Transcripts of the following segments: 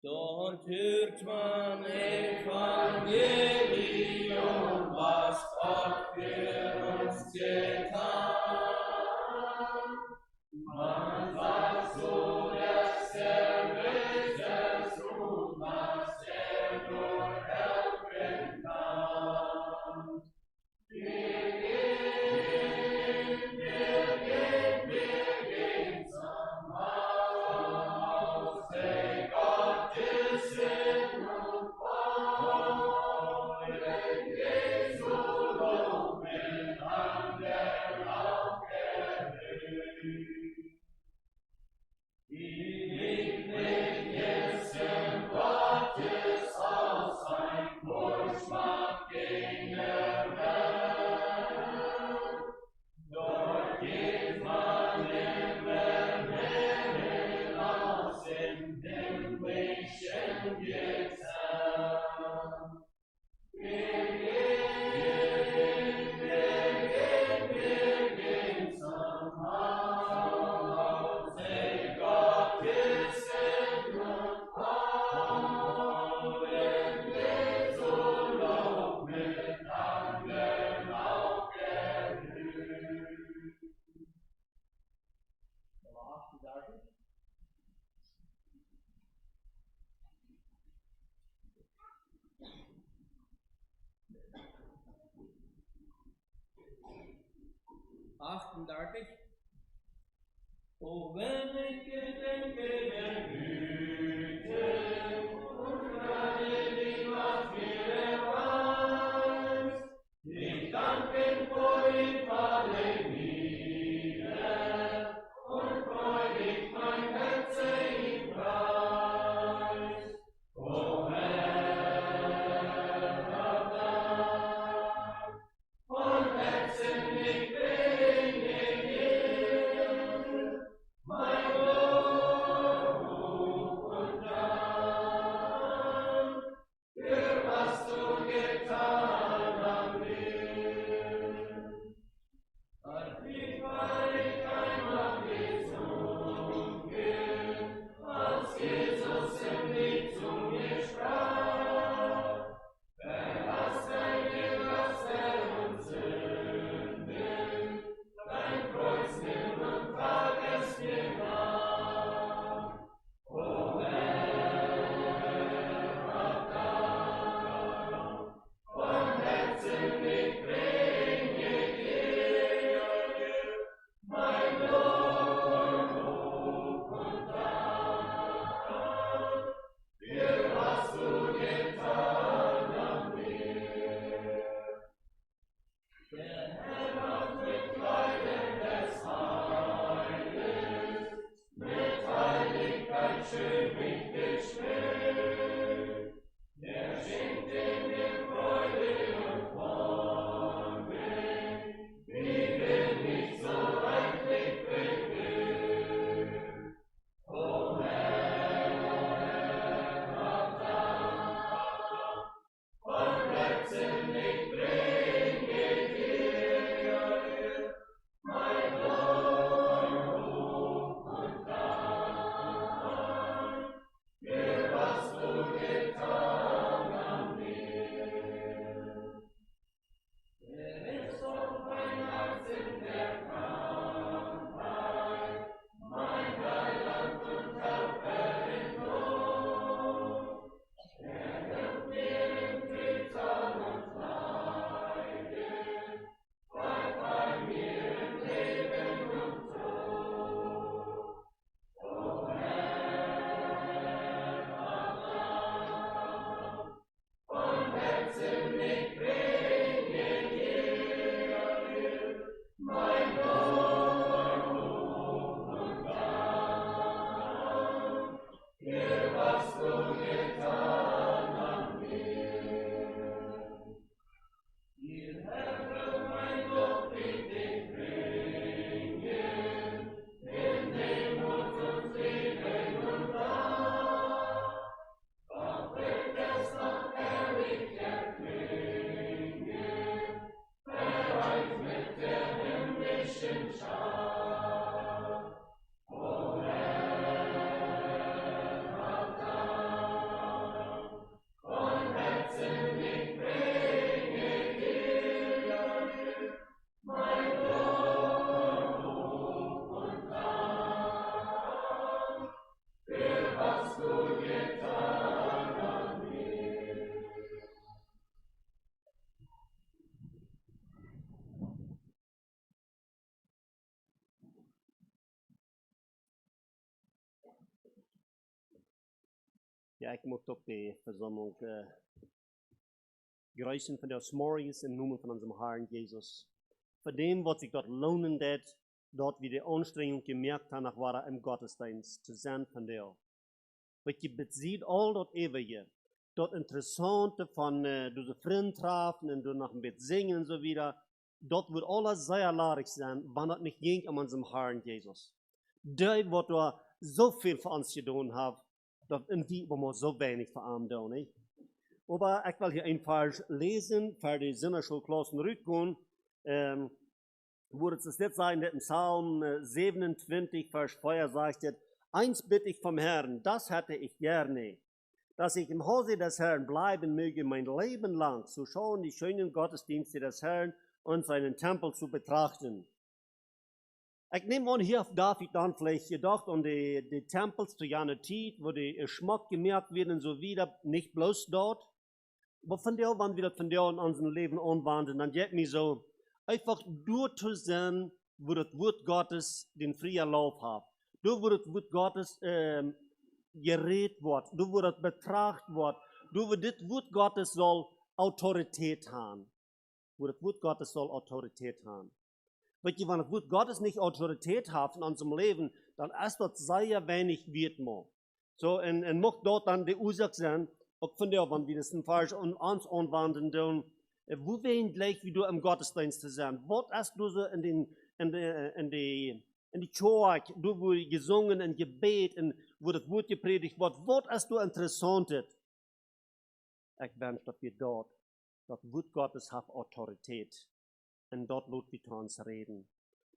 Dort hört man Evangelium, was Gott für uns getan. Man sagt so, dass Böses tut, was nur helfen kann. Wir gehen zum Haus Gottes und wollen Jesu loben an der Auferhöhung. Die Jessen Gottes aus sein Vorschlag ginge Welt. Dort geht man immer mehr aus dem himmlischen Gezahn. Wir gehen zum Hause Gottes und wollen Jesu loben an der Auferhöhung. O wenn ich gedenke der Güte und Gnade, die Gott mir erweist, ich danke vor ihm alle wieder und freudig mein Herz ihm preist. O Herr, hab Dank, von Herzen ich bringe dir mein Lob und Dank für was du getan an mir. An dich war ich einmal gesunken, als Jesus im Lied zu mir sprach. Verlass deine Laster und Sünden, dein Kreuz nimm und trag es mir nach. O Herr, hab Dank, von Herzen ich bringe dir mein Lob und Dank für was du getan an mir. Der Herr macht mit Kleidern des Heiles, mit Heiligkeit schön mich geschmückt. Er schenkt in mir Freude und Wonne, wie bin ich so reichlich beglückt. O Herr, hab Dank, von Herzen ich bringe dir mein Lob und Dank für was du getan an mir. Er ist doch mein Herz in der Krankheit, mein Heiland und Helfer in Not. Er hilft mir in Getan und Leiden, bleibt bei mir im Leben und Tod. O Herr, hab Dank, Ja, ik moet ook de verzameling grüßen von der Morgens im Namen von unserem Herrn Jesus. Für dem, was ich dort lohnen deed, dort wir die Anstrengung gemerkt haben, nach war im Gottesdienst zu sein von der. Wat je bezieht all dort ewige, dort Interessante von diese Freundtrafen und nach dem Bett singen und so wieder, dort wird alles sehr larig sein, wann das nicht ging um unserem Herrn Jesus. Der, was da so viel für uns getan hat, dat irgendwie wir so wenig für ihn tun, nicht? Aber ich will hier ein Vers lesen, für die Sinnerschulklassen rückgehen, wo es das jetzt sein, in Psalm 27, Vers 4 sagt, eins bitte ich vom Herrn, das hätte ich gerne, dass ich im Hause des Herrn bleiben möge mein Leben lang, zu schauen die schönen Gottesdienste des Herrn und seinen Tempel zu betrachten. Ich nehme an, hier auf David dann vielleicht gedacht an die Tempels zu jener Zeit, wo die Schmuck gemerkt werden und so wieder, nicht bloß dort. Aber von der, wenn wir das von der in unserem Leben anwenden, dann geht mir so, einfach dort zu sein, wo das Wort Gottes den freien Lauf hat. Dort, wo das Wort Gottes geredet wird, dort, wo das betrachtet wird, dort, wo das Wort Gottes soll Autorität haben. Wo das Wort Gottes soll Autorität haben. Weil wenn das Wort Gottes nicht Autorität hat in unserem Leben, dann ist dort sehr wenig wird man. So, und macht dort dann die Ursache sein, auch von der, wenn wir das falsch uns anwenden, dann, wo wir gleich wie du im Gottesdienst zu sein. Was ist du so in die Church, du wo gesungen, in Gebet, wo das Wort gepredigt wird, was ist du interessant? Ich wünsche, dass wir dort, das Wort Gottes hat Autorität. Und dort lot wir zu uns reden.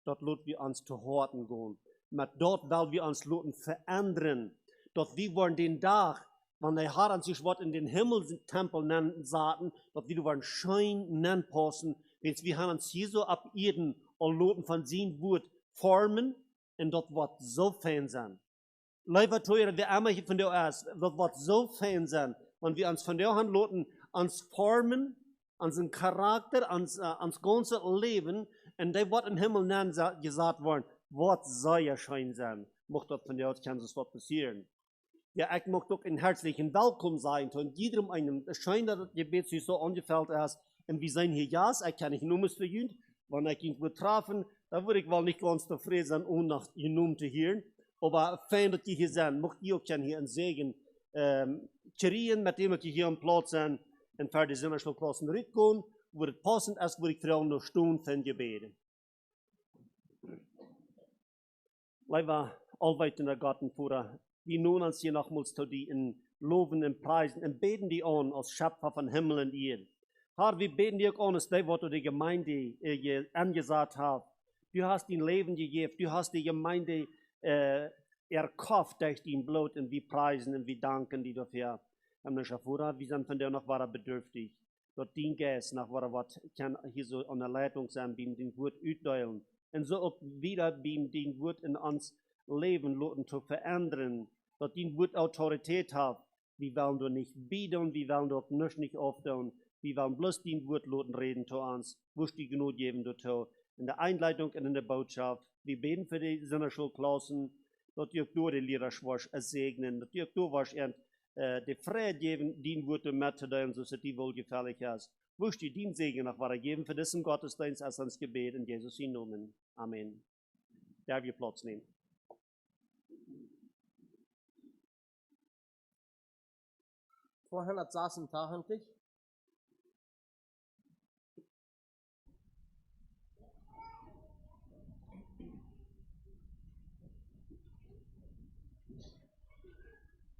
Dort lot wir uns zu Horten gehen. Mit dort wollen wir uns loten verändern. Dort wir wollen den Tag, wenn der Herr an sich was in den Himmelstempel nennen sagten, dort wir wollen Schein nennen passen, wenn wir haben uns hier so ab Erden und loten von sein Wort formen, und dort wird so fein sein. Leider teuer, wer immer hier von der erst, dort wird so fein sein, wenn wir uns von der Hand loten, uns formen, unseren Charakter, ans ganze Leben, und der wird im Himmel gesagt worden, was soll ja schein sein. Mocht dort von der Art kann es was passieren. Ja, ich möchte auch ein herzlichen Willkommen sein, und jedem einem, es scheint, dass das Gebet sich so angefällt ist, und wir sind hier, ja, ich kann nicht nur für ihn, wenn ich ihn betrafen, da würde ich wohl nicht ganz zufrieden sein, ohne nach ihn zu hören, aber fein, dass ihr hier seid, möchte ich auch hier einen Segen kriegen, mit dem ich hier am Platz sein, und für die Sinnerschulklassen rückgehen, wo es passend ist, wo ich für eine Stunde von Gebeten. Lieber allweitender Gartenführer, wir nun uns hier nochmals zu die in Loben und Preisen und beten die an als Schöpfer von Himmel und Erde. Herr, wir beten dir auch an, dass das, was du die Gemeinde angesagt hast. Du hast dein Leben gegeben, du hast die Gemeinde erkauft durch dein Blut, und wir preisen und wir danken dir dafür. Wir sind von der noch bedürftig. Dort dein Geist nach was kann hier so an der Leitung sein, beim den Wort utdeilen. Und so auch wieder beim den Wort in uns Leben loten zu verändern. Dort dein Wort Autorität hat. Wir wollen doch nicht bieten, wir wollen doch nicht auftun. Wir wollen bloß dein Wort loten reden zu uns. Wusch die Genug geben dazu. In der Einleitung und in der Botschaft. Wir beten für die Sinnerschulklassen, dass ihr durch die Lehrerschaft segnen, dass ihr durch die Freiheit geben, den Worte mitzuteilen, so dass die wohlgefällig ist. Wusch die Dienstsegen nach weitergeben für diesen Gottesdienst als ans Gebet in Jesus' Namen. Amen. Darf ihr Platz nehmen. Vorher saßen tagentlich.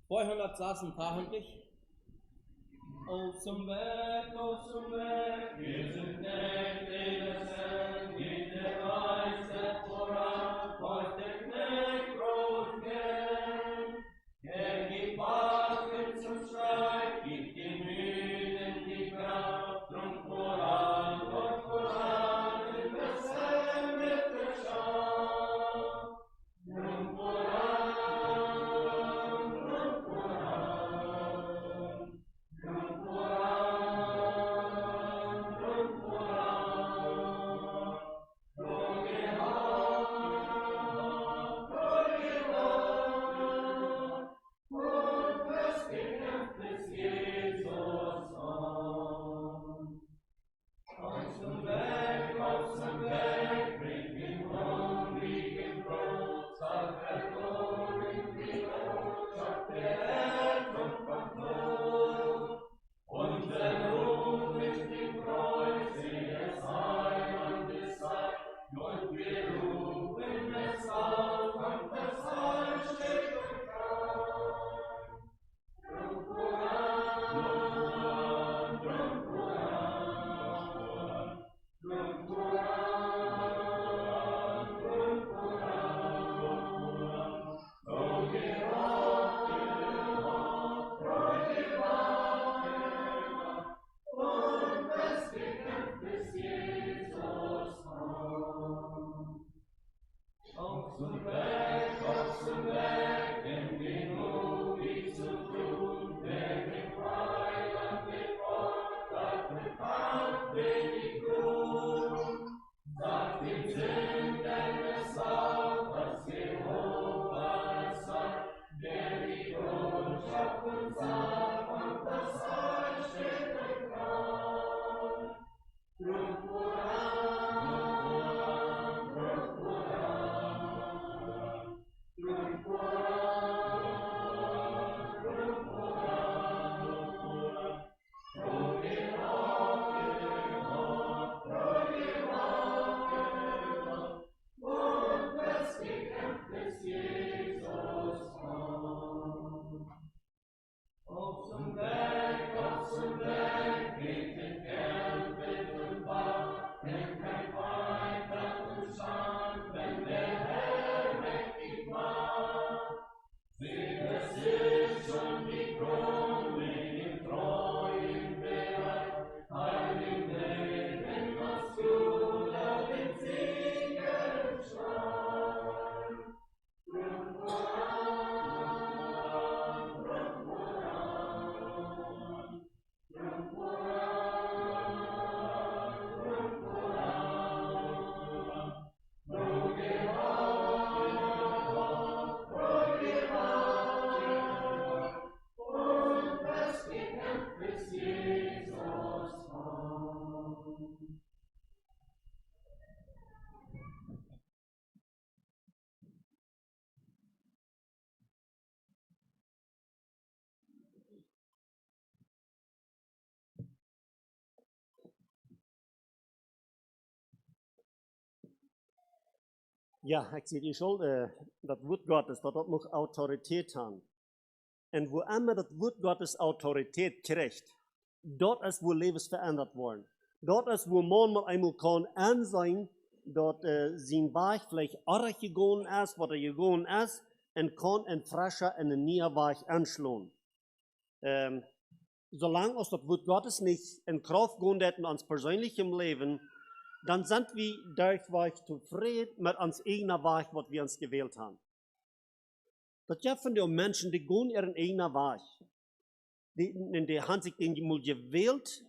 Vorher saßen tagentlich. Auf zum Weg, wir sind Knechte des Herrn, geht der Weisheit voran, was der Knecht Brot kennt. Gibt Waffen zum Streit, gibt den Müden die Kraft, drum voran, in das Herrn mit der Schau. Drum voran. Ja, ik zie die schuld, dat woord Gottes, dat nog autoriteit aan. En wo immer dat woord Gottes autoriteit krijgt, dort is wo levens veranderd worden. Dort is wo man mal einmal kan aanzien, dat zijn weg vielleicht arg gegaan is, wat gegaan is, en kan een frische en een nieuwe weg aanslaan. Solange als dat woord Gottes nicht in Kraft gehen hat in ons persoonlijke Leben, dann sind wir durchweg zufrieden mit uns eigenen Weg, was wir uns gewählt haben. Dat je van die mensen die gaan ihren eigenen Weg. Die haben sich den mal gewählt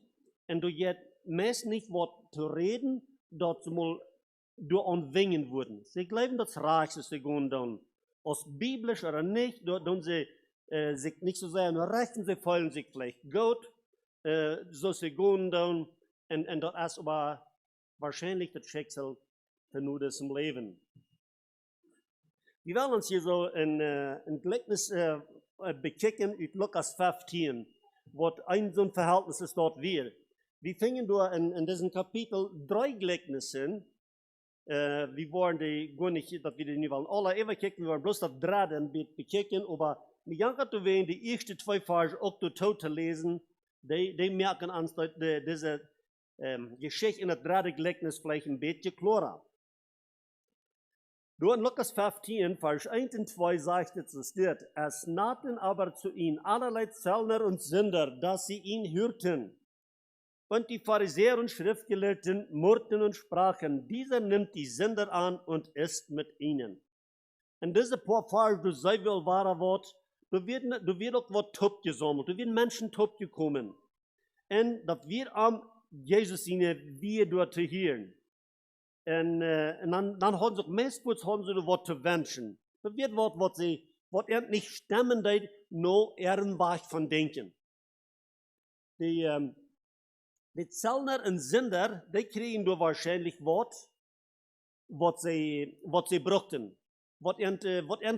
und du jetzt meist nicht wat zu reden, dat sie mal durch ontwingen wurden. Sie glauben, das Reich ist, sie gehen dann. Aus biblisch oder nicht, dort tun sie sich nicht so sehr nur rechten, sie folgen sich vielleicht Gott, so sie gehen dann, und das ist aber wahrscheinlich das Schicksal für nur das im Leben. Wir wollen uns hier so ein Gleichnis bekicken aus Lukas 15, was ein so ein Verhältnis ist dort wir. Wir fingen da in diesem Kapitel 3 Gleichnissen. Wir wollen die gar nicht, dass wir die nicht wollen alle even kicken, wir wollen bloß das 3 ein bisschen bekicken, aber wir janken zu wehen, die ersten 2 Verse auch zu lesen, die merken uns, dass diese Geschichte in das 3 Gleichnis vielleicht ein bisschen klarer. Door in Lukas 15, Vers 1 und 2 sagt es dort, es nahten aber zu ihm allerlei Zöllner und Sünder, dass sie ihn hörten. Und die Pharisäer und Schriftgelehrten murrten und sprachen, dieser nimmt die Sünder an und isst mit ihnen. Und diese paar Vers, du sei wohl wahrer Wort, du wird auch was top gesammelt, du wird Menschen top gekommen. Und das wird am Jesus ihnen wir dort zu hören. En dan haben sie meestens wat te wensen. Dat wird wat nicht stemmen deed, no ihren Weg von denken. Die Zöllner und Sünder, die kriegen da wahrscheinlich was sie brauchten. Was ihnen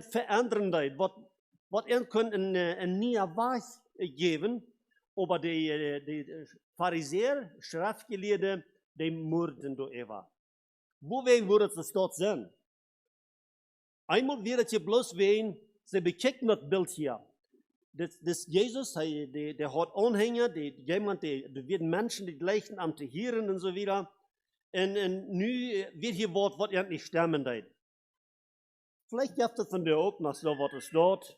verändern deed, was ihnen können einen neuen Weg geben. Aber die Pharisäer, Schriftgelehrten, die murrten da Eva. Wohin würde es dort sein? Einmal wird es hier bloß wehen, sie bekicken das Bild hier. Das Jesus, der hat Anhänger, die werden Menschen, die gleichen am Tieren und so wieder. Und nu wird hier was er nicht stemmen deed. Vielleicht gibt es von der auch noch so was dort.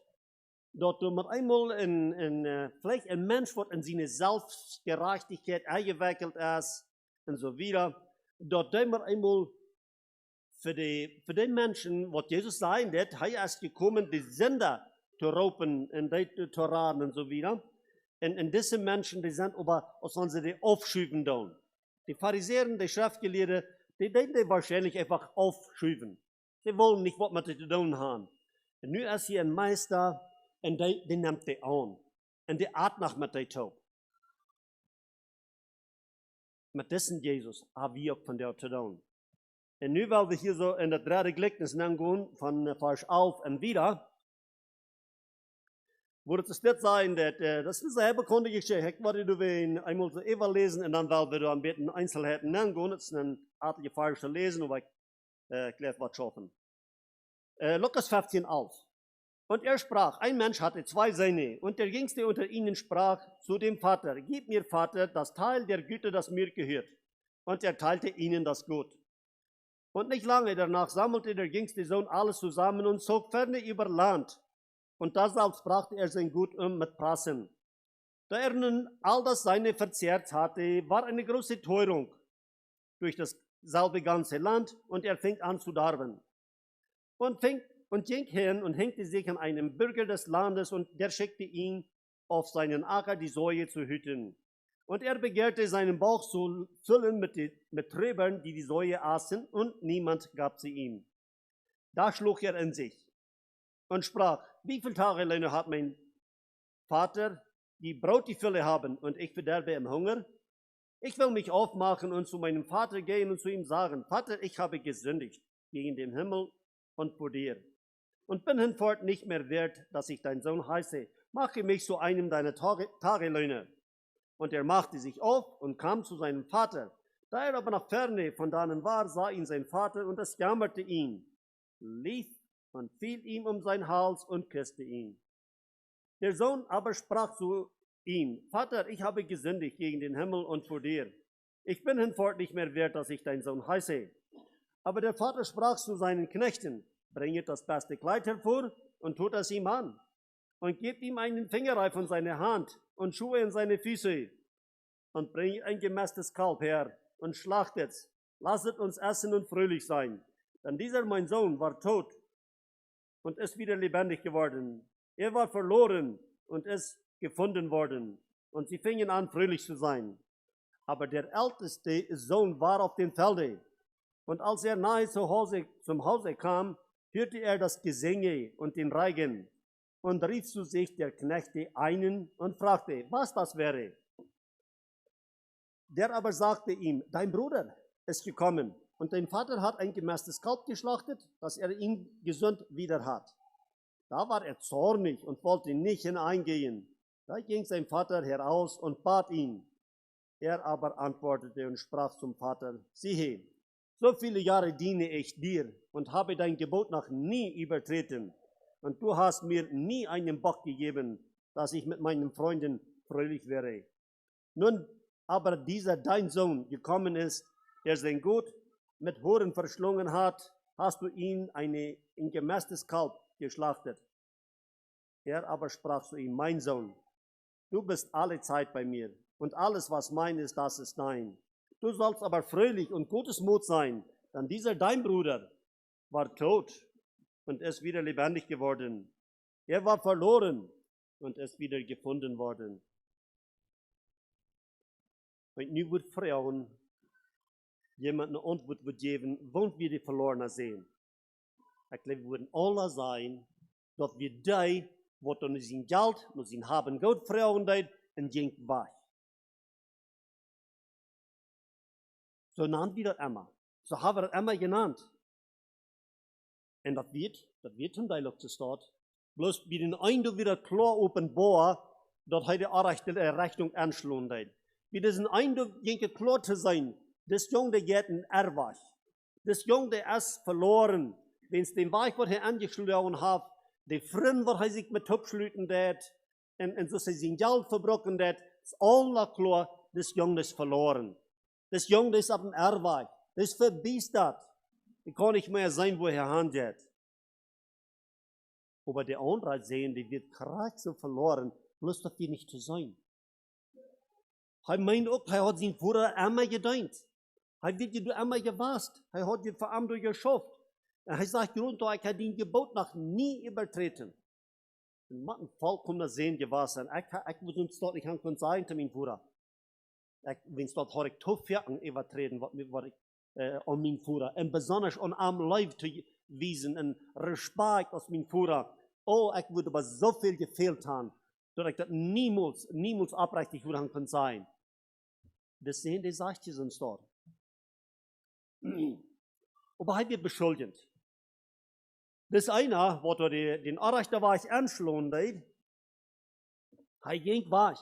Dort mit einmal vielleicht ein Mensch, der in seine Selbstgerechtigkeit eingewickelt ist und so wieder. Dort wir einmal für die Menschen, was Jesus sagen wird, er ist gekommen, die Sünder zu rauben und die zu raten und so wieder. Und diese Menschen, die sind aber, was sollen sie die aufschieben dann? Die Pharisäer, die Schriftgelehrten, die wahrscheinlich einfach aufschieben. Sie wollen nicht, was mit zu tun haben. Und nun ist hier ein Meister, und die nimmt die an. Und die Art nach mit die Taub. Mit diesem Jesus haben wir auch von der zu tun. Und nun wollen wir hier so in das 3. Gleichnis gehen, von Vers 11 und wieder. Wo es dort sein, das ist eine sehr bekannte Geschichte. Ich werde du einmal so lesen und dann wollen wir da ein bisschen Einzelheiten gehen. Das ist eine artige Vers zu lesen, aber ich gleich was schaffen. Lukas 15, 11. Und er sprach, ein Mensch hatte 2 Söhne, und der Jüngste unter ihnen sprach zu dem Vater, gib mir, Vater, das Teil der Güter, das mir gehört. Und er teilte ihnen das Gut. Und nicht lange danach sammelte der jüngste Sohn alles zusammen und zog ferne über Land. Und deshalb brachte er sein Gut mit Prassen. Da er nun all das seine verzehrt hatte, war eine große Teuerung durch das selbe ganze Land, und er fing an zu darben. Und ging hin und hängte sich an einem Bürger des Landes, und der schickte ihn auf seinen Acker die Säue zu hüten. Und er begehrte seinen Bauch zu füllen mit Träbern, die Säue aßen, und niemand gab sie ihm. Da schlug er in sich und sprach, wie viele Tagelöhne hat mein Vater, die Brot die Fülle haben, und ich verderbe im Hunger? Ich will mich aufmachen und zu meinem Vater gehen und zu ihm sagen, Vater, ich habe gesündigt gegen den Himmel und vor dir. Und bin hinfort nicht mehr wert, dass ich dein Sohn heiße. Mache mich zu einem deiner Tagelöhne. Und er machte sich auf und kam zu seinem Vater. Da er aber nach Ferne von dannen war, sah ihn sein Vater, und es jammerte ihn. lief und fiel ihm um seinen Hals und küsste ihn. Der Sohn aber sprach zu ihm, Vater, ich habe gesündigt gegen den Himmel und vor dir. Ich bin hinfort nicht mehr wert, dass ich dein Sohn heiße. Aber der Vater sprach zu seinen Knechten, bringet das beste Kleid hervor und tut es ihm an. Und gebt ihm einen Fingerreif von seiner Hand und Schuhe in seine Füße. Und bringt ein gemästes Kalb her und schlachtet's. Lasset uns essen und fröhlich sein. Denn dieser mein Sohn war tot und ist wieder lebendig geworden. Er war verloren und ist gefunden worden. Und sie fingen an, fröhlich zu sein. Aber der älteste Sohn war auf dem Felde. Und als er nahe zum Hause kam, hörte er das Gesänge und den Reigen und rief zu sich der Knechte einen und fragte, was das wäre. Der aber sagte ihm, dein Bruder ist gekommen und dein Vater hat ein gemästes Kalb geschlachtet, dass er ihn gesund wieder hat. Da war er zornig und wollte nicht hineingehen. Da ging sein Vater heraus und bat ihn. Er aber antwortete und sprach zum Vater, siehe, so viele Jahre diene ich dir und habe dein Gebot noch nie übertreten. Und du hast mir nie einen Bock gegeben, dass ich mit meinen Freunden fröhlich wäre. Nun aber dieser dein Sohn gekommen ist, der sein Gut mit Huren verschlungen hat, hast du ihn ein gemästes Kalb geschlachtet. Er aber sprach zu ihm, mein Sohn, du bist alle Zeit bei mir und alles, was mein ist, das ist dein. Du sollst aber fröhlich und gutes Mut sein, denn dieser dein Bruder war tot und ist wieder lebendig geworden. Er war verloren und ist wieder gefunden worden. Und nu wird Frauen jemand eine Antwort geben, wollen wir die Verlorenen sehen. Ich glaube, wir würden alle sein, dass wir die, was dann sein Geld, noch sein Haben Gott Frauen deed, und ging weg. So nannten wir das immer. So haben wir das immer genannt. Und das wird zum Teil auch gestanden. Bloß wie den einen wieder klar offenbar, dass er die Rechnung anschlagen hat. Wie diesen einen ging klar zu sein, das Junge geht in Erwach. Das Junge ist verloren. Wenn es den Weg, was er angeschlagen hat, die Freunde, was er sich mit abschlüten hat, und so sein Geld verbrochen hat, ist alles klar, das Junge ist verloren. Das Junge ist auf dem Erwach. Das ist verbiestert. Er kann nicht mehr sein, wo er handelt. Aber die anderen sehen, die wird gerade so verloren, bloß dass wir nicht zu sein. Er meint auch, er hat seinen Bruder immer gedient. Er wird dir immer gewasst. Er hat dir vor allem geschafft. Und er sagt, ich habe den Gebot noch nie übertreten. Und man hat vollkommen sehen gewassen. Ich muss uns dort nicht sagen, zu meinem Bruder. Wenn es dort habe ich Tofjacken übertreten, was ich an meinen Bruder. Und besonders an am Leib zu wiesen, und Respekt aus meinem Bruder. Oh, ich würde aber so viel gefehlt haben, dass ich das niemals abrichtig würde können sein. Das sehen die Sachtes uns dort. Aber er wird beschuldigt. Das eine, wo den Arrechter war ich anschlagen, er ging weg.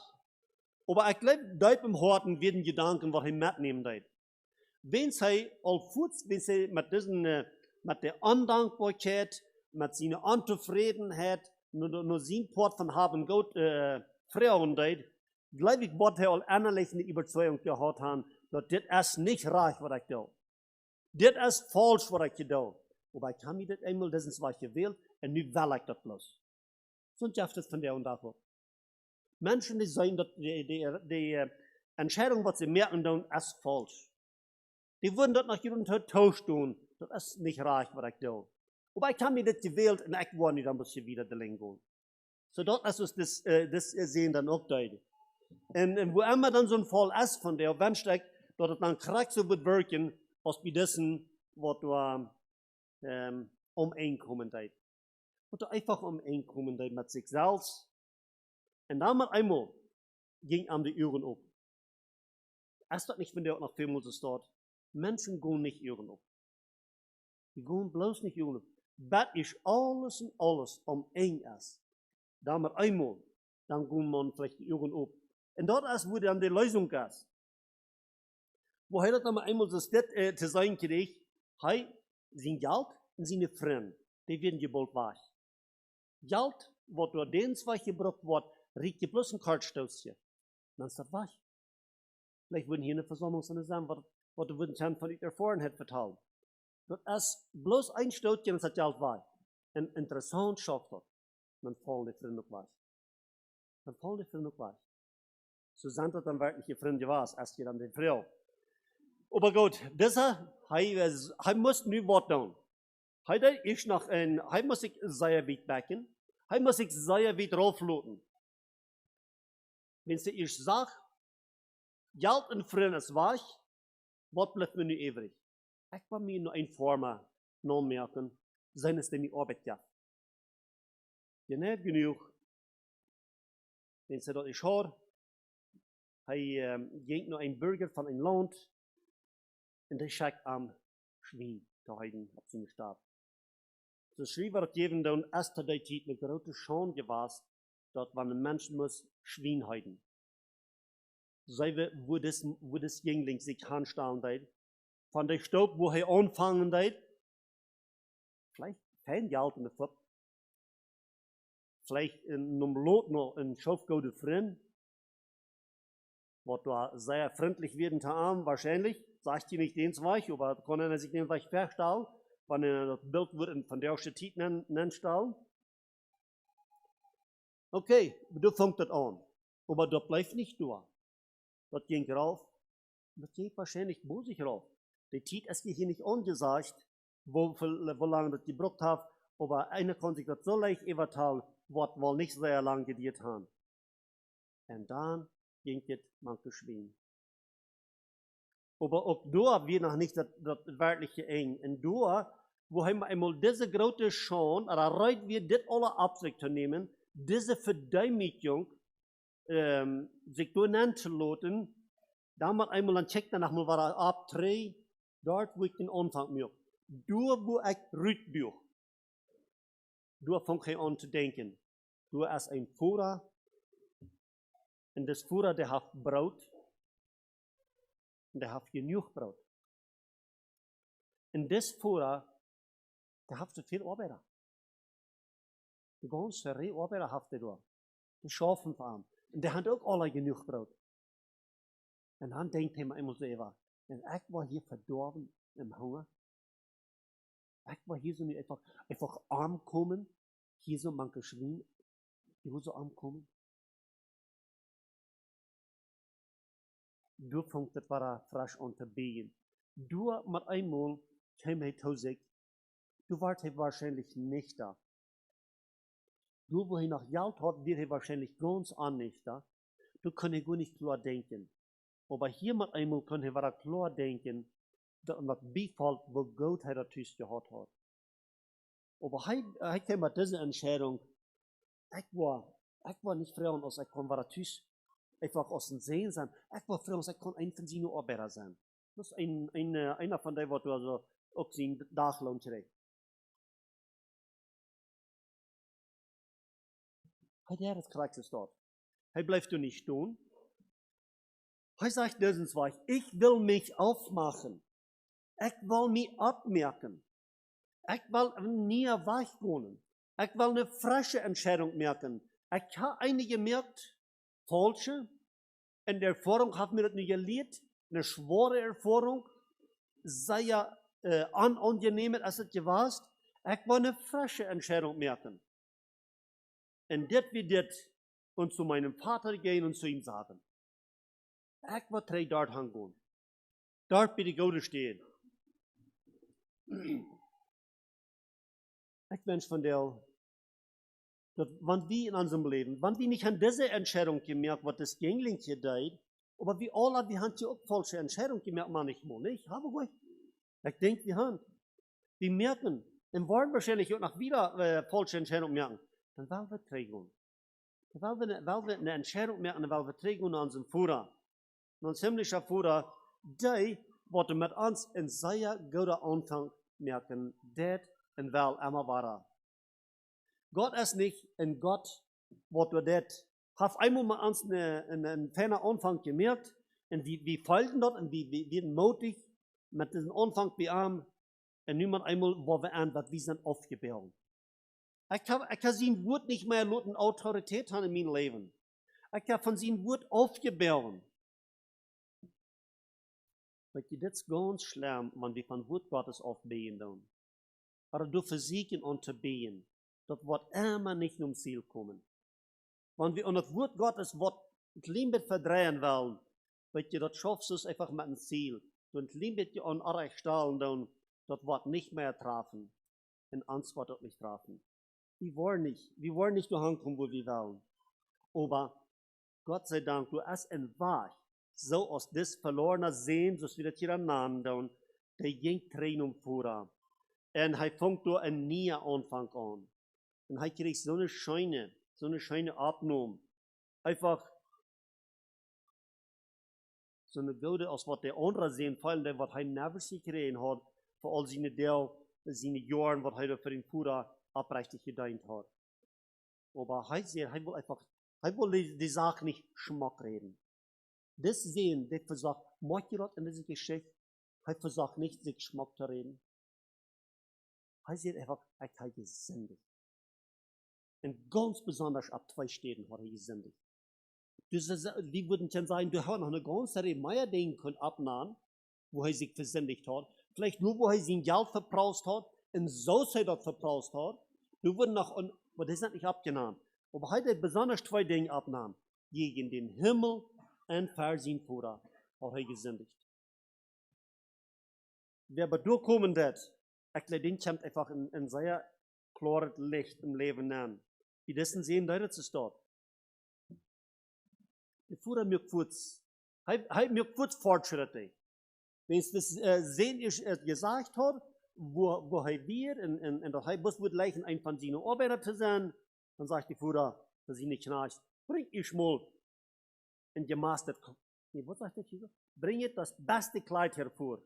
Aber ich glaube, da im Horten werden Gedanken, was er mitnehmen wird. Wenn sie mit der Undankbarkeit, mit seiner Unzufriedenheit, nur sein Port von haben Gott Frauen deit, glaube ich, wird er auch innerlich eine Überzeugung gehabt haben, dass das ist nicht reich, was ich tue. Das ist falsch, was ich tue. Aber ich habe mir das einmal, das ist was gewählt, und nu will ich das bloß. So schafft es von der und auch. Menschen, die sagen, dass die Entscheidung, was sie merken, ist falsch. Die würden das nach jedem Tausch tun. Das ist nicht reich, was ich tue. Aber ich habe mir das gewählt und ich war nicht, dann muss ich wieder dahin gehen. So dort ist uns das sehen dann auch deutlich. Und wo immer dann so ein Fall ist von der wünscht ich, dass es dann krass so wird wirken, als wir wissen, was du umeinkommen deit. Was du einfach umeinkommen deit mit sich selbst. Und dann mal einmal ging an die Uhren auf. Ist das nicht, wenn der auch noch vielmals ist dort? Menschen gehen nicht Uhren auf. Die gehen bloß nicht Uhren auf. Das ist alles und alles eng ist. Da mal einmal, dann gehen man vielleicht die Uhren auf. Und dort ist, wo dann die Lösung ist. Wo er dann mal einmal so zu sein kriegt, hey, sein Geld, en zijn vrienden, die werden gebald weg. Geld, wat door den Zweig gebracht wordt, riekt je plus een kaartstootje. Dan is dat weg. Vielleicht würden hier in der Versammlung sein, was du würden von der Erfahrung vertellen. Das ist bloß ein Stootje und das Geld weg. Und interessant schafft das. Dann fallen die Freunde weg. Dann fallen die Freunde weg. So sind das dann wirkliche Freunde was, als je dann den Frau. Aber gut, dieser, er muss nu was tun. Hij muss sich sehr weit backen. Hij muss sich sehr weit raufloten. Wenn sie ich sag, Geld und Freunde ist weg, was bleibt mir nu übrig? Ich will mir nur ein Former nachmerken, sein es denn die Arbeit ja. Je nicht genug, wenn sie das nicht hört, ging nur ein Bürger von einem Land und der schickt am Schwein zu halten auf seinem Stab. So schrieb er geben dann erst der Zeit eine große Schande gewesen, dass wenn ein Mensch muss Schwein halten. Sei wo das Jüngling sich anstellen wird, von der Staub, wo er anfangen wird, vielleicht kein Geld in der Fupp, vielleicht in einem Lot noch ein schafgute Freund, was da sehr freundlich werden zu haben, wahrscheinlich, sagt sie nicht den Zweig, aber kann er sich den Zweig verstellen, wenn er das Bild wird von der ersten Zeit stellen. Okay, du fängt das an, aber das bleibt nicht durch. Das ging rauf, das geht wahrscheinlich bosig rauf. Die Zeit ist hier nicht angesagt, wo lange das gebraucht hat, aber einer kann sich das so leicht überteilen, was wohl nicht sehr lange gedauert haben. Und dann ging es manche Schwein. Aber auch da wird noch nicht das wirkliche eng. Und da, wo wir einmal diese große Chance, oder reiht wir das alle ab sich zu nehmen, diese Verdämmigung, sich durcheinander zu lassen, damit einmal dann checkt danach mal, was er abträgt, dort wo ich den Anfang mache. Da wo ich rütbuch, da fange ich an zu denken. Da ist ein Führer, und das Führer, der hat Brot, und der hat genug Brot. Und das Führer, der hat so viel Arbeiter. Die ganze Arbeiter hat er da. Die Schafen von ihm. Und der hat auch alle genug Brot. Und dann denkt er immer so, und ich war hier verdorben im Hunger. Ich war hier so nicht einfach arm kommen. Hier so manche Schweine, die so arm kommen. Du fängt das war frisch an zu beten. Du mit einmal kam er zu sich. Du warst wahrscheinlich nicht da. Du, wo er noch Geld hat, wird er wahrscheinlich ganz anders da. Du kannst gar nicht klar denken. Aber hier mit einmal kann er klar denken, dass befällt, wo Gott er das gehabt hat. Aber er kam mit dieser Entscheidung, ich war nicht froh, als ich kann einfach aus dem Sehen sein. Ich war froh, als ich kann ein von seinen Arbeiter sein. Das ist einer von denen, was du also auch sehen, Dachlohn kriegst. Der ist Charakter dort. Er bleibt du nicht tun. Er sagt diesen Zweig, ich will mich aufmachen. Ich will mich abmerken. Ich will nie weichwohnen. Ich will eine frische Entscheidung merken. Ich habe einige gemerkt, falsche. In der Erfahrung hat mir das nicht gelehrt. Eine schwere Erfahrung. Sehr unangenehm, als es gewesen. Ich will eine frische Entscheidung merken. Und das wird das und zu meinem Vater gehen und zu ihm sagen. Ich will dort hingehen. Dort bei die Gute stehen. Ich wünsche von dir, dass wenn wir in unserem Leben, wenn wir nicht an diese Entscheidung gemerkt, was das Jüngling hier tut, aber wir haben ja auch falsche Entscheidungen gemerkt, manchmal nicht. Aber gut. Ich denke, wir haben. Wir merken, und wollen wahrscheinlich auch noch wieder falsche Entscheidungen merken. Dann wollen wir trägen. Dann wollen wir eine Entscheidung merken, dann wollen wir trägen an unserem Führer. Und unser himmlischer Führer, der wollte mit uns in sehr guter Anfang merken, das und wel immer war. Gott ist nicht ein Gott, was du das, hat einmal mit uns einen feinen Anfang gemerkt, und wir folgen dort, und wir werden mutig mit diesem Anfang bei ihm, En nu maar eenmaal waar we aan wat we zijn afgebeeld. Ik kan zijn woord niet meer laten autoriteit hebben in mijn leven. Ik heb van zijn woord afgebeeld. Weet je, dit is ganz schlimm, wenn wir von Wort Gottes aufbeten dann. Aber du versiegen und zu beten, das wird immer nicht ums Ziel kommen. Wenn wir an das Wort Gottes het Limit verdrehen wollen, weet je, das schaffst du es einfach mit dem Ziel. Und das Limit an Arrech stellen dann, das wird nicht mehr treffen. Und ans wird das nicht treffen. Wir wollen nicht dahin wo wir wollen. Aber Gott sei Dank, du hast ein Weg, so aus das verlorene Sehen, so wie das hier aneinander, der ging Tränen vor. Und er fängt da einen neuen Anfang an. Und er kriegt so eine schöne Abnahme. Einfach so eine Bilder, als was der andere sehen, vor allem, was er nervös gekriegt hat, für all seine Jahren, was er für den Führer abrechtig gedient hat. Aber er will die Sache nicht Schmack reden. Das Sehen, der versagt, mag ihr das in dieser Geschichte? Er versagt nicht, sich Schmack zu reden. Er sieht einfach, er hat gesündigt. Und ganz besonders ab 2 Städten hat er gesündigt. Die würden dann sagen, du hast noch eine ganze Reihe mehr Dinge können abnehmen, wo er sich versündigt hat. Vielleicht nur, wo er sein Geld verpraust hat, und so er das verpraust hat. Du würden noch, aber das ist nicht abgenommen. Aber heute hat besonders 2 Dinge abgenommen. Gegen den Himmel und für sein Bruder hat er gesündigt. Wer aber durchkommen wird, den kommt einfach in sehr klares Licht im Leben an. Wie das sehen, da ist es dort. Der Führer mir kurz Fortschritte. Wenn es das sehen, gesagt hat, wo er wird, und dass er wird leichen, ein von seinen Arbeiter zu sein, dann sagt der Führer, dass sie nicht knarcht, bring ich mal ein gemastert, was sagt der Führer? Bring das beste Kleid hervor.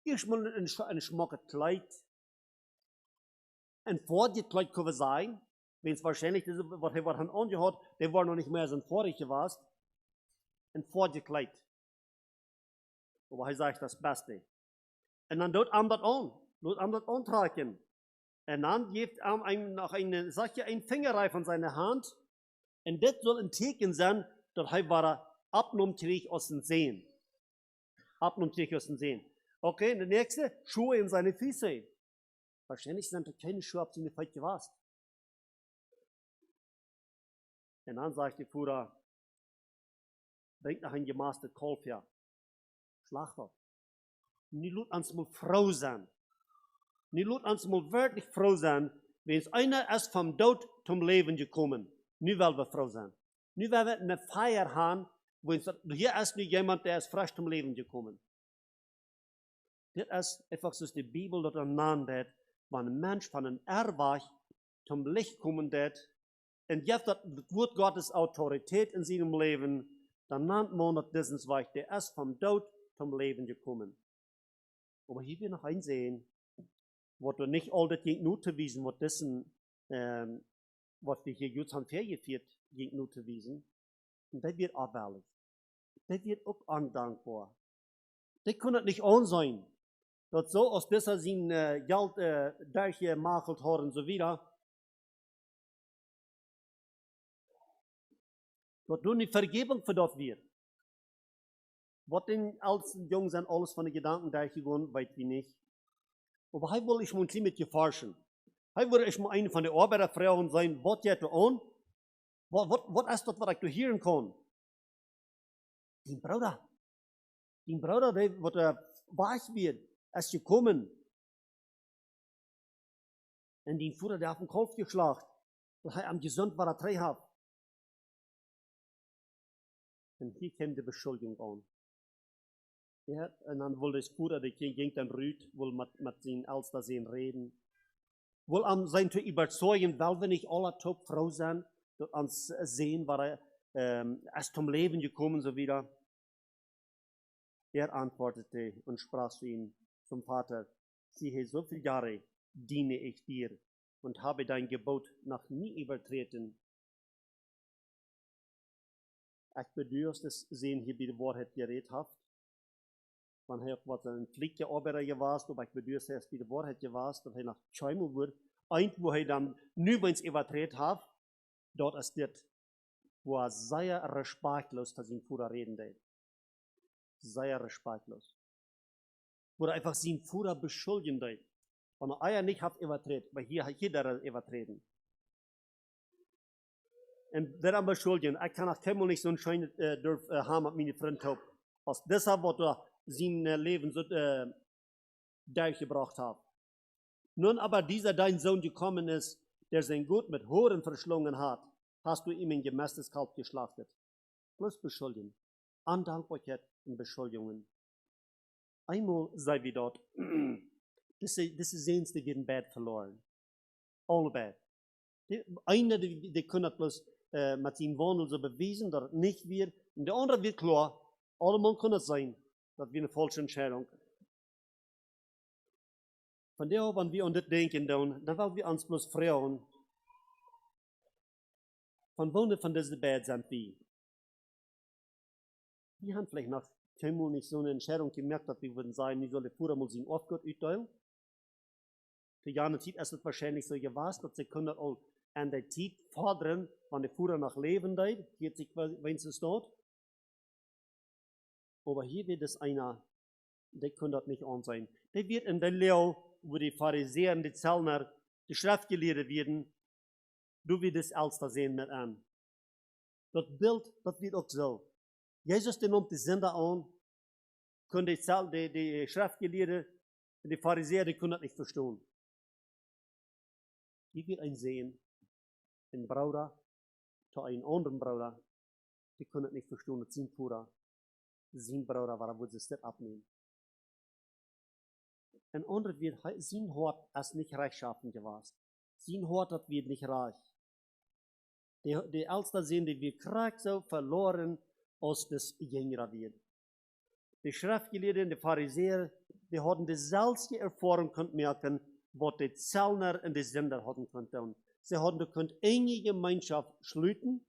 Ich mal ein schmuckes Kleid. Ein vordiges Kleid kann sein, wenn es wahrscheinlich das, was er angehört, der war noch nicht mehr so ein voriges was. Ein vordiges Kleid. Aber er sagt das Beste. Und dann dort am das antragen. Und dann gibt ihm noch ein Fingerreif von seiner Hand. Und das soll ein Zeichen sein, dass er war abgenommen aus dem Sehen. Abgenommen aus dem Sehen. Okay, der nächste, Schuhe in seine Füße. Wahrscheinlich sind das keine Schuhe, auf seine Füße gewasst. Und dann sagt der Führer, bringt nach ein gemaßtes Kalb her. Schlachter. Nie lut uns mal froh sein. Nie lut uns mal wirklich froh sein, wenn es einer ist vom Tod zum Leben gekommen. Nie wollen wir froh sein. Nie wollen wir eine Feier haben, wo es, hier ist nicht jemand, der ist frisch zum Leben gekommen. Das ist einfach so, die Bibel dort ernannt hat, wenn ein Mensch von einem Erwach zum Licht kommen wird, und jetzt das Wort Gottes Autorität in seinem Leben, dann nennt man das diesen Zweig, der ist vom Tod zum Leben gekommen. Aber hier wir noch einsehen, was wir nicht all das gegen nur zu wiesen, was dessen, was wir hier jetzt haben vergeführt, gegen nur zu wiesen, und das wird abweilig. Das wird auch undankbar. Das kann nicht an sein. Dat so als dieser sein Geld durchgemacht hat und so wieder. Dat du nicht Vergebung für das wird. Was denn als Jungen sind alles von den Gedanken durchgegangen, weiß ich nicht. Aber heute will ich mal ein bisschen mit dir forschen. Heute würde ich mal eine von den Arbeiterfrauen sein, was geht da an? Was ist das, was ich da hören kann? Den Bruder, der wird weich wird. Ist gekommen. Und den Führer, der auf den Kopf geschlagen. Und er am gesund war, er träghaft. Und hier kam die Beschuldigung an. Und dann wollte der Führer, der ging dann rüht, wohl mit seinen Elstern reden. Wohl an sein zu überzeugen, weil wir nicht alle top froh sind, dort ans sehen, war erst zum Leben gekommen, so wieder. Er antwortete und sprach zu ihm, zum Vater, siehe, so viele Jahre diene ich dir und habe dein Gebot noch nie übertreten. Ich bedürfte es sehen, hier die Wahrheit geredet habt. wanneer hij wat een flikje arbeider gewas, of ik bedoel zelfs die de waarheid gewas, dat hij nog twijfel wordt, eind wo hij dan nu eens übertreed heeft, dort is dit, wo er sehr respektlos zu seinem Führer reden deed. Sehr respektlos. Wo er einfach seinen Führer beschuldigen deed. Wenn er nicht hat übertreten, aber hier hat jeder übertreten. Und wer am beschuldigen, ich kann auch keinmal nicht so einen Schein haben mit meinen Freunden, als deshalb, was er sein Leben so durchgebracht hat. Nun aber dieser dein Sohn gekommen ist, der sein Gut mit Horen verschlungen hat, hast du ihm ein gemästes Kalb geschlachtet. Bloß beschuldigen. Undankbarkeit und Beschuldigungen. Einmal sei wir dort, diese Sehnste werden bad verloren. Alle bad. Einer, die können bloß mit seinem Wandel so beweisen, dass es nicht wird. Und der andere wird klar, allemal kann es sein, dass wir eine falsche Entscheidung. Von daher, wenn wir an das denken, dann wollen wir uns bloß fragen, von wo von diesen Bad sind wir? Wir haben vielleicht noch keinmal nicht so eine Entscheidung gemerkt, dass wir würden sagen, wir sollen vorher mal seinen Aufgott aufteilen. Für jene Zeit ist es wahrscheinlich so gewesen, dass sie können auch an der Zeit fordern, wenn der Führer noch leben deut, 40 wenigstens dort. Aber hier wird es einer, der kann das nicht an sein. Der wird in der Lehre, wo die Pharisäer und die Zöllner, die Schriftgelehrten werden, du wirst es als da sehen mit an. Das Bild, das wird auch so. Jesus nimmt die Sünder an, können die Schriftgelehrten und die Pharisäer, die können das nicht verstehen. Hier wird ein sehen, ein Bruder zu einem anderen Bruder, die können das nicht verstehen, das sind Führer. Sein Bruder war, wo sie es nicht abnehmen. Ein anderer wird, sein Hort ist nicht rechtschaffen gewesen. Sein Hort wird nicht reich. Die Älster sehen, die wir krieg so verloren, als das jünger wird. Die Schriftgelehrten, die Pharisäer, die hatten dieselbe Erfahrung können merken, was die Zöllner und die Sünder hatten können tun. Sie hatten können enge Gemeinschaft schließen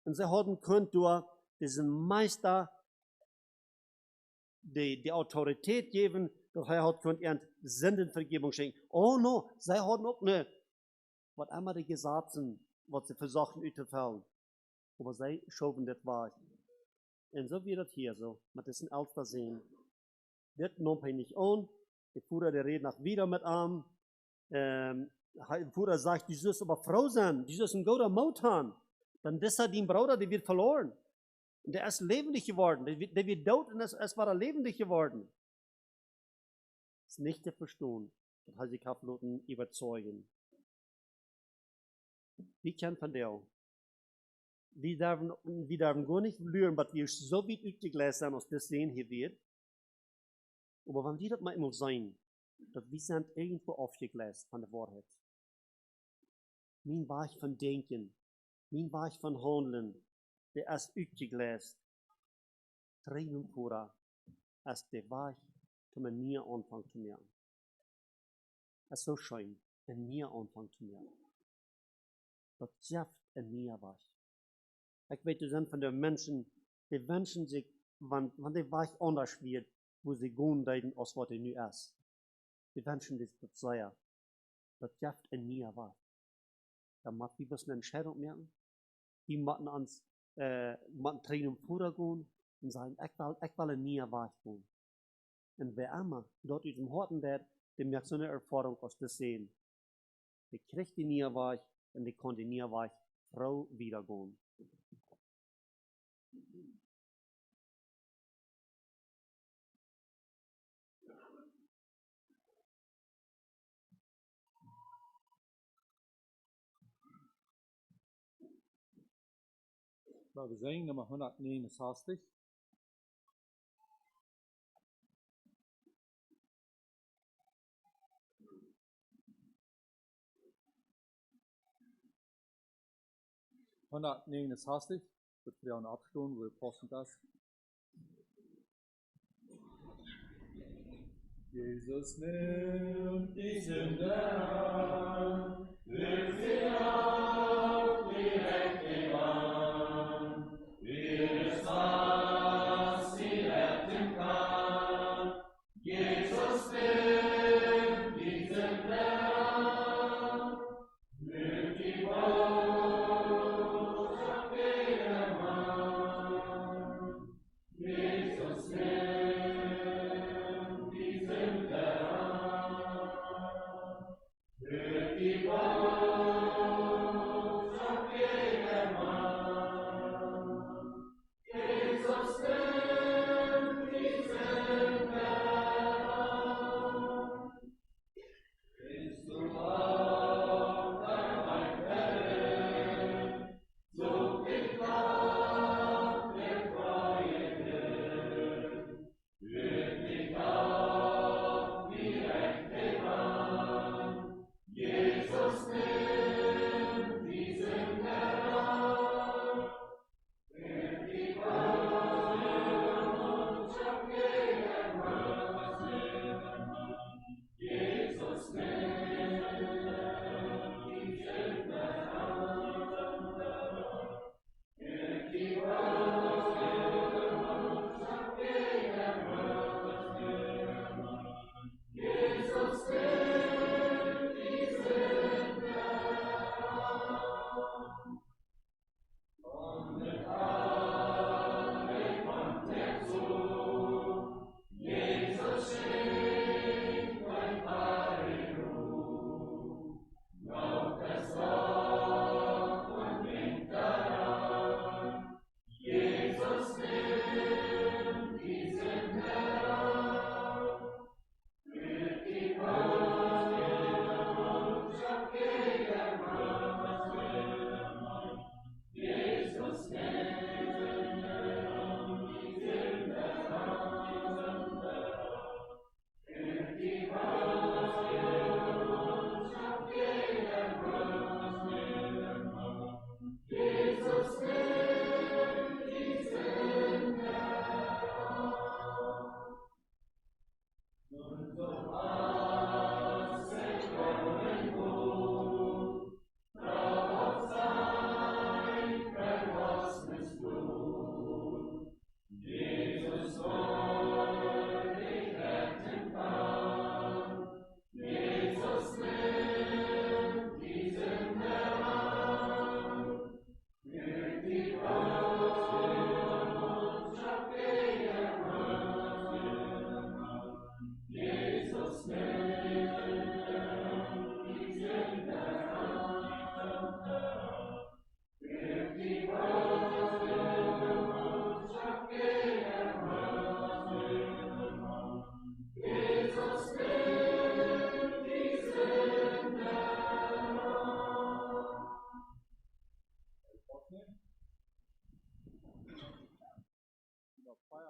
und sie hatten können durch diesen Meister die Autorität geben, dass er hat können Sündenvergebung schenken. Oh no, sie hatten auch nicht, was immer die gesagt sind, was sie versuchen auszufallen. Aber sie schoben das weg. Und so wird das hier so, mit diesen Älster sehen. Das nimmt er nicht an. Der Führer, der redet nach wieder mit ihm. Der Führer sagt, du sollst aber Frau sein, du sollst ein guter Maut haben. Dann ist er dein Bruder, der wird verloren. Und der ist lebendig geworden. Der wird tot und es war er lebendig geworden. Das ist nicht zu verstehen. Das heißt, ich habe Leute überzeugen. Wir kennen von der. Wir dürfen gar nicht lügen, was wir so weit ausgeglichen haben, als das sehen hier wird. Aber wenn wir das mal immer sein, dass wir sind irgendwo aufgeglichen von der Wahrheit. Mein Weg von Denken, mein Weg von Handeln, der ist ausgeglichen. Training pura ist der Weg, um ein neuer Anfang zu machen. Es ist so schön, ein neuer Anfang zu machen. Das schafft ein neuer Weg. Ich weiß, du sind von den Menschen, die wünschen sich, wenn der Weg anders wird, wo sie gehen werden, als was er nu ist. Die wünschen sich das sehr. Das schafft ein neuer Weg. Da macht wir eine Entscheidung machen. Die machen uns, Training pura gehen und sagen, ich will ein neuer Weg gehen. Und wer immer dort in dem Horten wird, der merkt so eine Erfahrung aus das Sehen. Der kriegt den neuen Weg und der kann den neuen Weg Frau wieder gehen. Nou, we zijn nummer 169. Wird für eine Abstunde, wir posten das. Jesus nimmt die Sünde an, Nimmt sie auf die rechte Bahn, wie es was sie retten kann.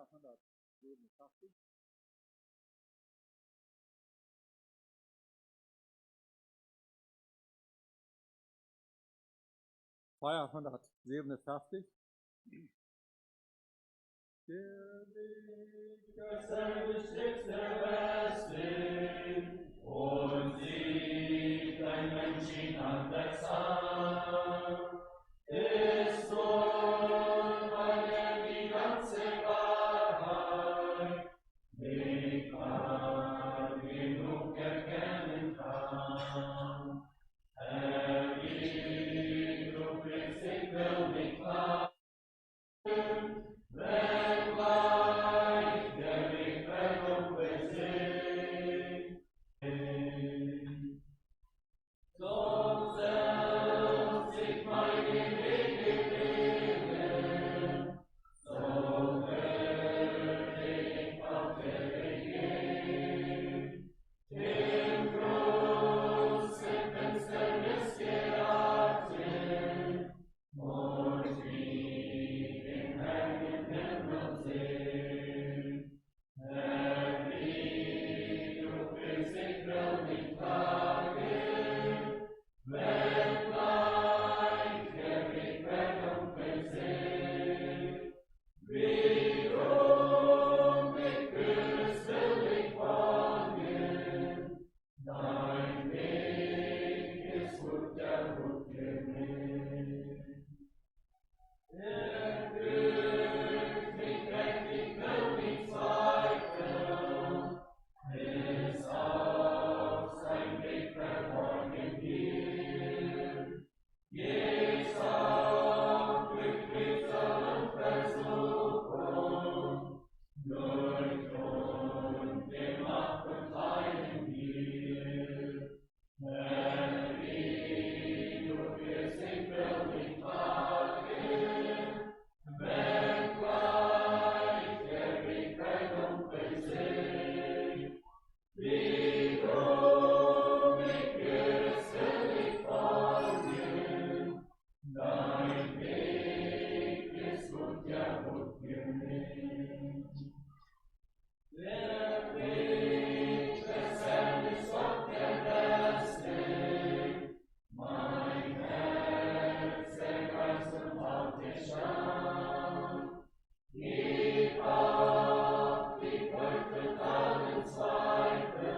287. ...287. Der Weg Dasselbe Schritt der Besten und sieht ein Mensch ihn anders an. Ist wohl, weil die ganze Wahrheit nicht klar genug erkennen kann. Wie du bist, ich will nicht klar. Wenn gleich der Weg Rettung besingt, so selbst sich meine Wege wählen, so werde ich auf der Weg gehen, dem großen Finsternis geraten und wie im hellen Himmel sehen. Herr, wie du bist, ich will nicht klagen, wenn gleich der Weg Rettung besingt. Wie du mich führst, will ich folgen, dein Weg ist gut, der gut für mich. Er führt mich recht, ich will nicht zweifeln, bis auf sein Weg verborgen geht. Geht's auch durch Trübsal und Versuchung, durch dunkle Macht und Leiden hier. Herr, wie du führst, ich will nicht klagen, wenn gleich der Weg Rettung besingt. Wie du mich führst, will ich folgen, dein Weg ist gut, ja gut für mich. Der Weg des Herrn ist Gott der Beste, mein Herz ergreift und haut dich an. Gib auf die Furcht und allen Zweifel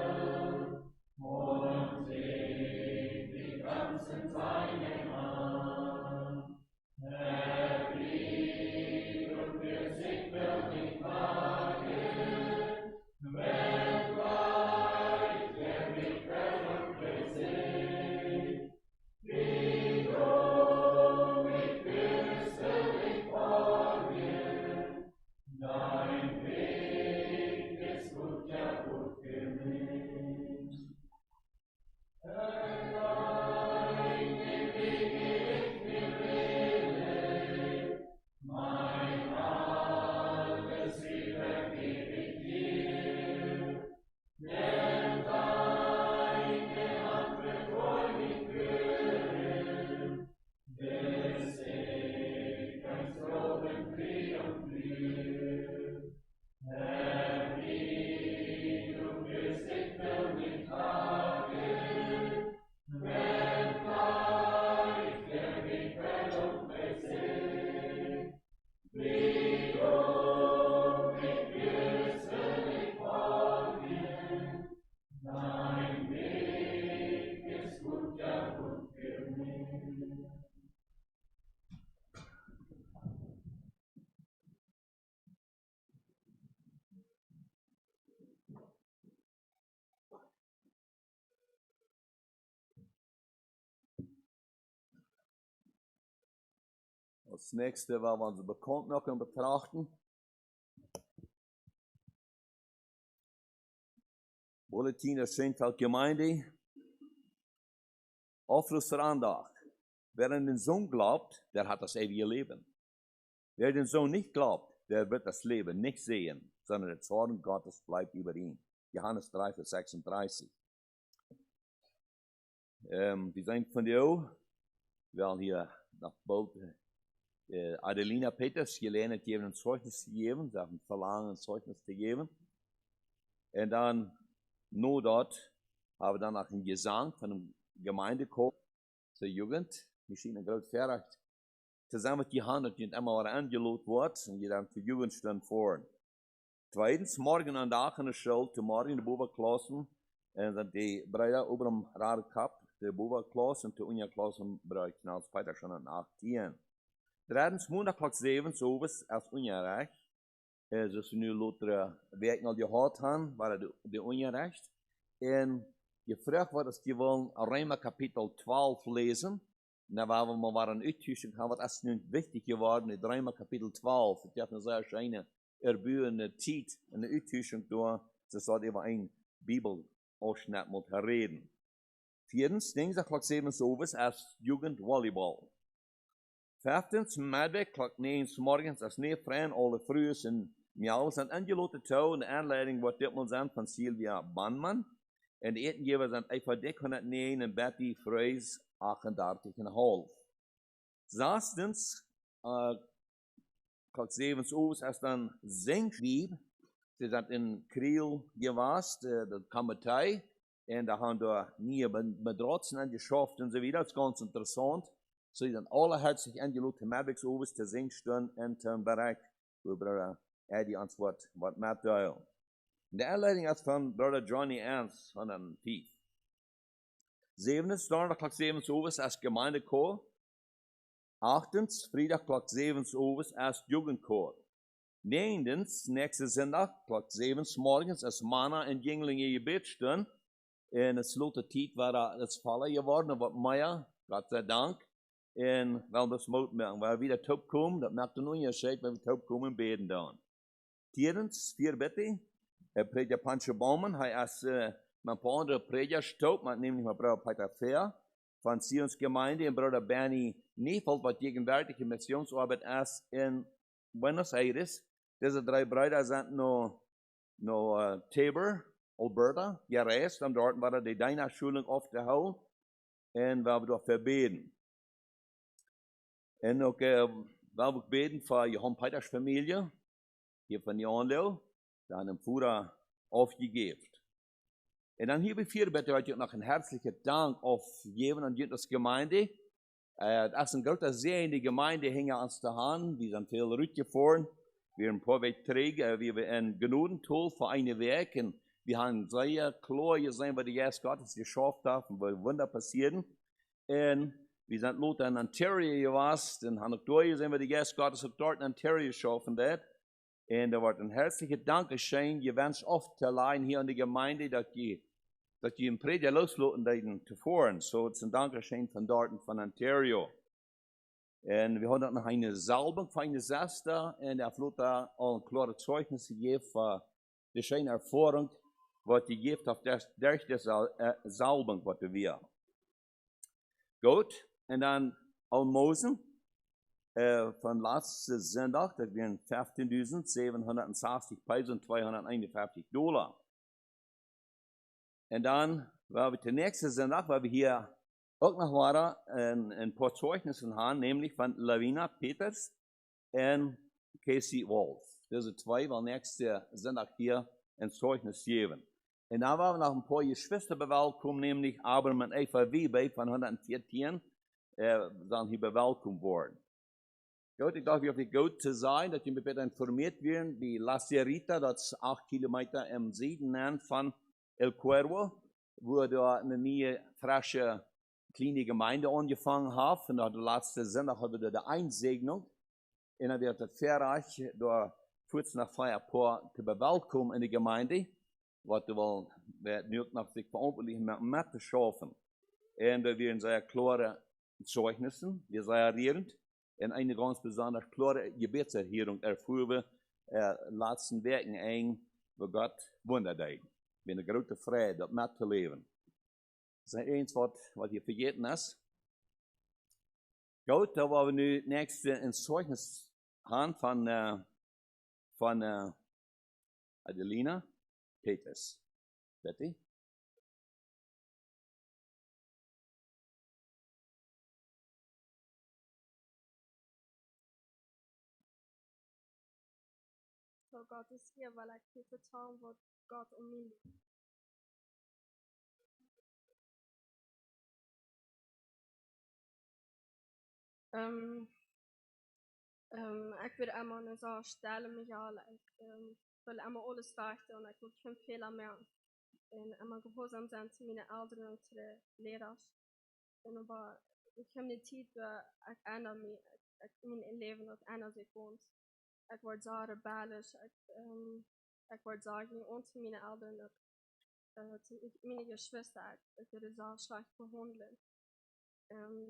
und leg die ganzen Seinen an. Herr, wie du führst, ich will nicht klagen, wenn gleich der Weg Rettung besingt. Wie du mich führst, will ich folgen, dein Weg ist gut, ja gut für mich. Deine Wege ich mir wähle, mein alles wieder geb ich dir. Denn deine Hand wird treu mich führen, bis ich ganz droben Triumph blühe. Herr, wie du führst, ich will nicht klagen, wenn gleich der Weg Rettung besingt. Wie du mich führst, will ich folgen, dein Weg ist gut, ja gut für mich. Als nächste wollen wir unsere Bekanntmachung betrachten. Bulletin der Schönfeld Gemeinde. Aufruf zur Andacht. Wer an den Sohn glaubt, der hat das ewige Leben. Wer den Sohn nicht glaubt, der wird das Leben nicht sehen, sondern der Zorn Gottes bleibt über ihn. Johannes 3, Vers 36. Wir sind von dir, wir wollen hier nach Bolte Adelina Peters gelernt, jedem ein Zeugnis zu geben, sie haben verlangen, ein Zeugnis zu geben. Und dann, nur dort, haben wir dann auch einen Gesang von einem Gemeindechor zur Jugend. Wir sind ein großes Verrecht. Zusammen mit Johannes, die einmal angelobt wird, und die dann für Jugend stehen vor. Zweitens, morgen an der Aachener Schule, morgen in der Boberklassen, sind die Brüder über dem Rad gehabt, die Boberklasse und die Unja-Klasse im Bereich Knalls Peter schon an 18. Drittens, Montag klok 7 Uhr als Unja-Recht. Zoals we nu later werken al gehad hebben, waren de Unja-Recht. En je vraagt wat als die willen Römer Kapitel 12 lesen. Dan waren we maar een uittuiging gaan, wat is nu wichtig geworden in Römer Kapitel 12. Het heeft een zeer schijne erbuende tijd en de uittuiging door, ze zou over een Bibelausschnitt moet reden. Viertens, dinsdag klok 7 Uhr als Jugendvolleyball. Vijftens, middag klok 9 morgens als neefvriend alle vroegs en miauw zijn ingelaten touw. De aanleiding wordt ditmaal zijn van Sylvia Banman. En de etengever zijn even dik 109 en Betty Freys 38,5. Zestens, klok 7 Uhr als dan Zingwieb. Ze zijn in Kriel geweest, de Kamertij. En daar gaan we nieuwe matratzen angeschafft und so weiter. Das ist ganz interessant. So sind alle herzlich eingeladen, Maddox Obers zu singen stehen in dem Bereich, wo Bruder Eddie uns was mitteilen. Die Anleitung ist von Bruder Johnny Ernst von den Pief. Siebtens, Donnerstag klok 7 Uhr als Gemeindechor. Achtens, Freitag klok 7 Uhr als Jugendchor. Neuntens, nächste Sonntag klok 7 morgens als Manna in Jünglinge Gebet stehen. En het slotte war das Falle geworden, wat Meier, Gott sei Dank. En wel besmoot merken, waar we wieder top komen, dat maakt een onderscheid, wenn wir top komen beten dan. Tijdens, 4 bitte, Prediger Pancho Baumann, hij is mijn paar andere prediger stoopt, maar nämlich mijn Bruder Peter Fair, von Zionsgemeinde, en Bruder Bernie Niefeld, wat gegenwärtige Missionsarbeit ist in Buenos Aires. Diese 3 Brüder sind noch Tabor, Alberta, gereist, en dort waren die Dina-Schulung aufgehouden, en we hebben dort verbeten. En ook, we hebben gebeten voor Johan Peters familie, hier van Janlo, die haben den Führer aufgegeben. En dan hier bij 4 bitte heute noch een herzlichen Dank aufgeben an die Gemeinde. Das ist ein großer Segen in die Gemeinde, hängen uns da an, wir sind viel rübergefahren, wir haben ein paar Wege träge, wir haben genügend Tool für eine Werk, und wir haben sehr klar gesehen, was die KGS Gottesdienst geschafft haben, weil Wunder passieren. Und wir sind Leute in Ontario gewesen, und haben auch gesehen, was die KGS Gottesdienst dort in Ontario geschaffen hat. Und da wird ein herzlicher Dankeschön gewünscht, oft allein hier in der Gemeinde, dass die im Prediger loslassen zu fahren. So, es ist ein Dankeschön von dort und von Ontario. Und wir haben dann noch eine Salbung für eine Schwester, und er hat da auch ein klares Zeugnis gegeben für die schöne Erfahrung, was die gibt auf durch die Salbung, was wir. Gut, und dann Almosen von letzten Sonntag, das wären 15.760 Pesos und $251. Und dann war wir der nächste Sonntag, weil wir hier auch noch waren, ein paar Zeugnisse haben, nämlich von Lavina Peters und Casey Wolf. Diese 2 waren nächste Sonntag hier ein Zeugnis geben. Und da waren wir noch ein paar Geschwister bewältigt, nämlich aber mit FAW von 114 sind hier bewältigt worden. Gut, ich darf wirklich gut zu sein, dass ihr mir bitte informiert werden, die La Sierrita, das ist 8 Kilometer im Süden von El Cuervo, wo da eine neue, frische, kleine Gemeinde angefangen hat. Und da der letzte Sonntag haben wir da die Einsegnung. Und dann wird das fertig, da kurz nach Feierpaar zu bewältigen in die Gemeinde, was wir nu noch sich verantwortlich mit zu schaffen. Und da werden sehr klare Zeugnissen, wir sehr rührend, und eine ganz besonders klare Gebetserhörung erfuhren wir letzten Werken ein, wo Gott Wunder tut. Mit einer großen Freude, das mitzuleben. Das ist eins, was hier vergessen ist. Gut, da wollen wir nu nächste ein Zeugnis haben von Adelina Peters. Betty? til Gottes her, weil jeg kan fortælle, hvor godt om min liv. Jeg vil immer så stelle mig alle. Jeg vil immer alles rechte og jeg vil geen fehler mere. En immer gehorsam zijn til mine ældre og til de lærere. En bare, ik heb niet tijd waar ik ändrer mig, mijn leven ook ändert zich gewoon. Ik word zo rebellisch, ik word zo geen onder mijn ouderen, mijn geschwister, ik word zo slecht behandeld.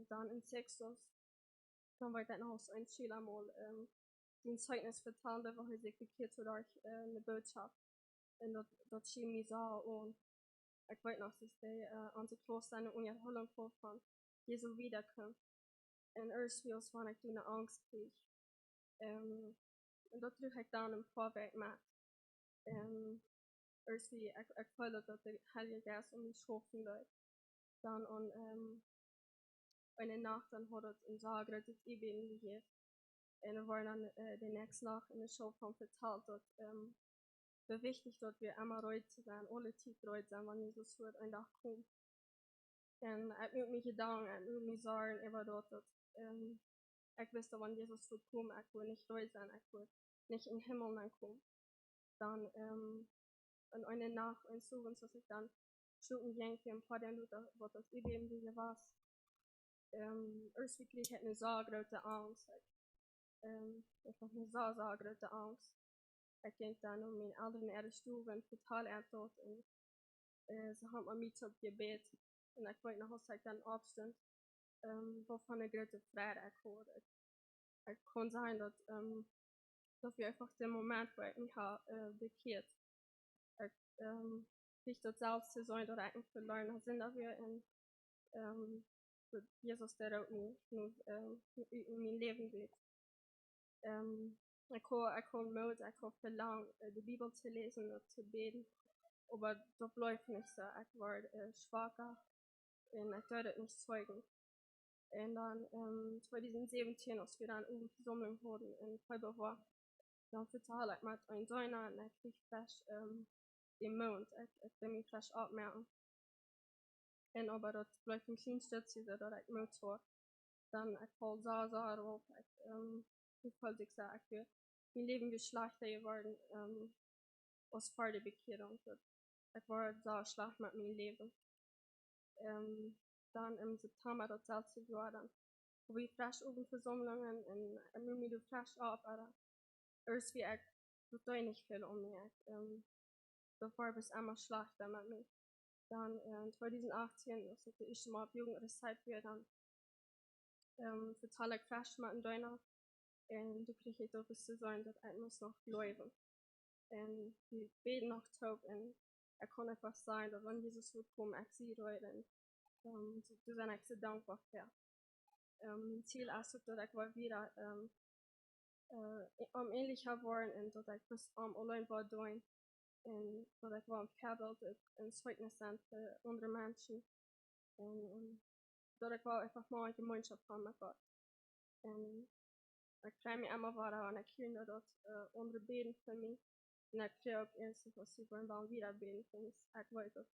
Dan in Texas, dan werd ik nog een Schüler mal den Zeugnis vertelde, waar hij zich bekeerd had door een boodschap. En dat schien mij zo aan. Ik weet nog, dat hij aan de klooster en onderhouding van Jezus wiederkomt. En eerst was van ik toen een angst kreeg. En dat terug ik dan een voorwerk maak. Eerst wie ik voelde dat de Heilige Geest om mijn schoven luidt. Dan aan een nacht dan had het een zager dat ik ben gegeven. En er waren dan de nächste nacht in de show van verteld dat het wichtig dat we immer ruhig zijn, alle tijd ruhig zijn, wanneer Jezus voor een dag komt. En ik moet me gedanken, ik moet me zorgen over dat ik wist dat wanneer Jezus voor komt, ik wil niet ruhig zijn, ik wil niet in de hemel komen. Dan in eine Nacht, ein Zugang, dass ich dann schlucken ging für ein paar Minuten, was das überlebende war. Erst wirklich hatte ich eine so große Angst. Ich hatte eine so große Angst. Ich ging dann meine Eltern in der Stube total ernsthaft und sie haben mir mit auf Gebet und ich wollte noch was dann aufstehen, wovon eine große Freude ich hatte. Ich kann sagen, dass wir einfach den Moment, wo ich mich bekehrt sich dat zelfs te zijn dat ik niet verloren had. En dat we dat Jezus daar ook niet in mijn leven doet. Ik kon nood, ik kon verlang de Bibel te lezen en te bidden. Maar dat blijft niet zo. Ik word zwakker en ik durfde het niet zeugen. En dan 2017, als we dan een verzameling hadden in februari, dan vertel ik met een diner en ik kreeg flash die Mond, ik ben me flash opmerken. En aber dat blijft een klein stukje dat ik moet hoor. Dan ik val zo erop, ik voelde ik zo, ik wil mijn leven geschlachten geworden als voor de bekering. Ik word zo slecht met mijn leven. Dan in september datzelfde jaar dan heb ik flash op een verzameling en ik moet me de flash op, maar eerst wie ik dat doe niet veel om me. Davor bis einmal schlechter mit mir. Dann 2018, als ich die erste Mal auf Jugendreszeit war, dann verzahle ich fast mit einem Döner. Und du kriegst ich doch bis zu sein, dass ich muss noch bleiben. Und die beten noch taub und ich kann einfach sagen, dass wenn Jesus wird kommen, ich sie heute. Und du sein ich so dankbar für. Mein Ziel ist, dass ich mal wieder ähnlicher worden und dass ich bis allein war doing. En dat ik wel een voorbeeld en zeugnis zijn voor andere mensen. En dat ik wel even maar een gemeenschap van met God. En ik krijg me allemaal waar en ik hier dat andere beden voor mij. En ik krijg ook eerst als ik wel weer beden voor mij. Ik weet dat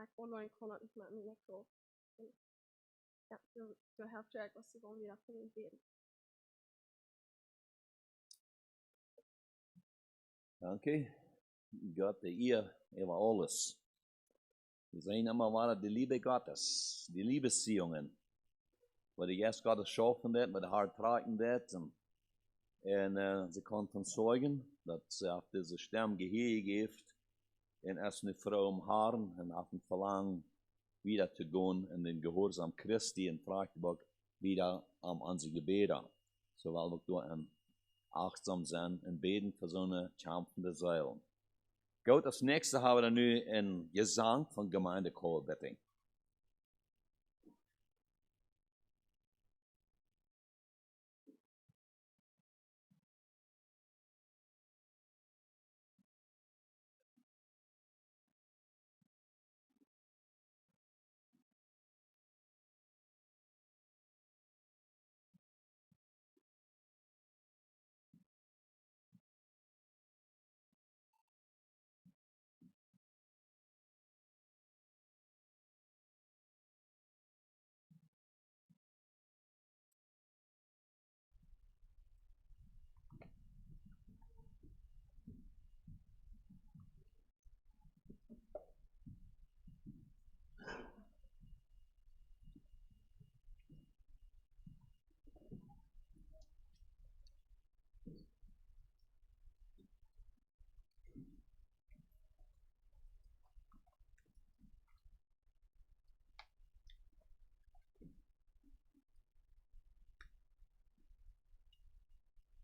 ik online kon het niet met mij nekkel. Ja, zo helpt ik als ik wel weer voor mij beden. Danke. Gott, der ihr über alles. Wir sehen immer wieder die Liebe Gottes, die Liebesziehungen, wo die Geist Gottes schaffen wird, mit der Hart tragen wird. Und sie konnten zeugen, dass sie auf diese Stamm Gehege gibt, und erst eine Frau im Haaren und auf dem Verlangen, wieder zu gehen in den Gehorsam Christi und Fragebock wieder an unsere Gebete. So weil wir dort achtsam sein und beten für so eine kämpfende Seele. Gut, als nächste haben wir nu een Gesang von Gemeindechorbeting.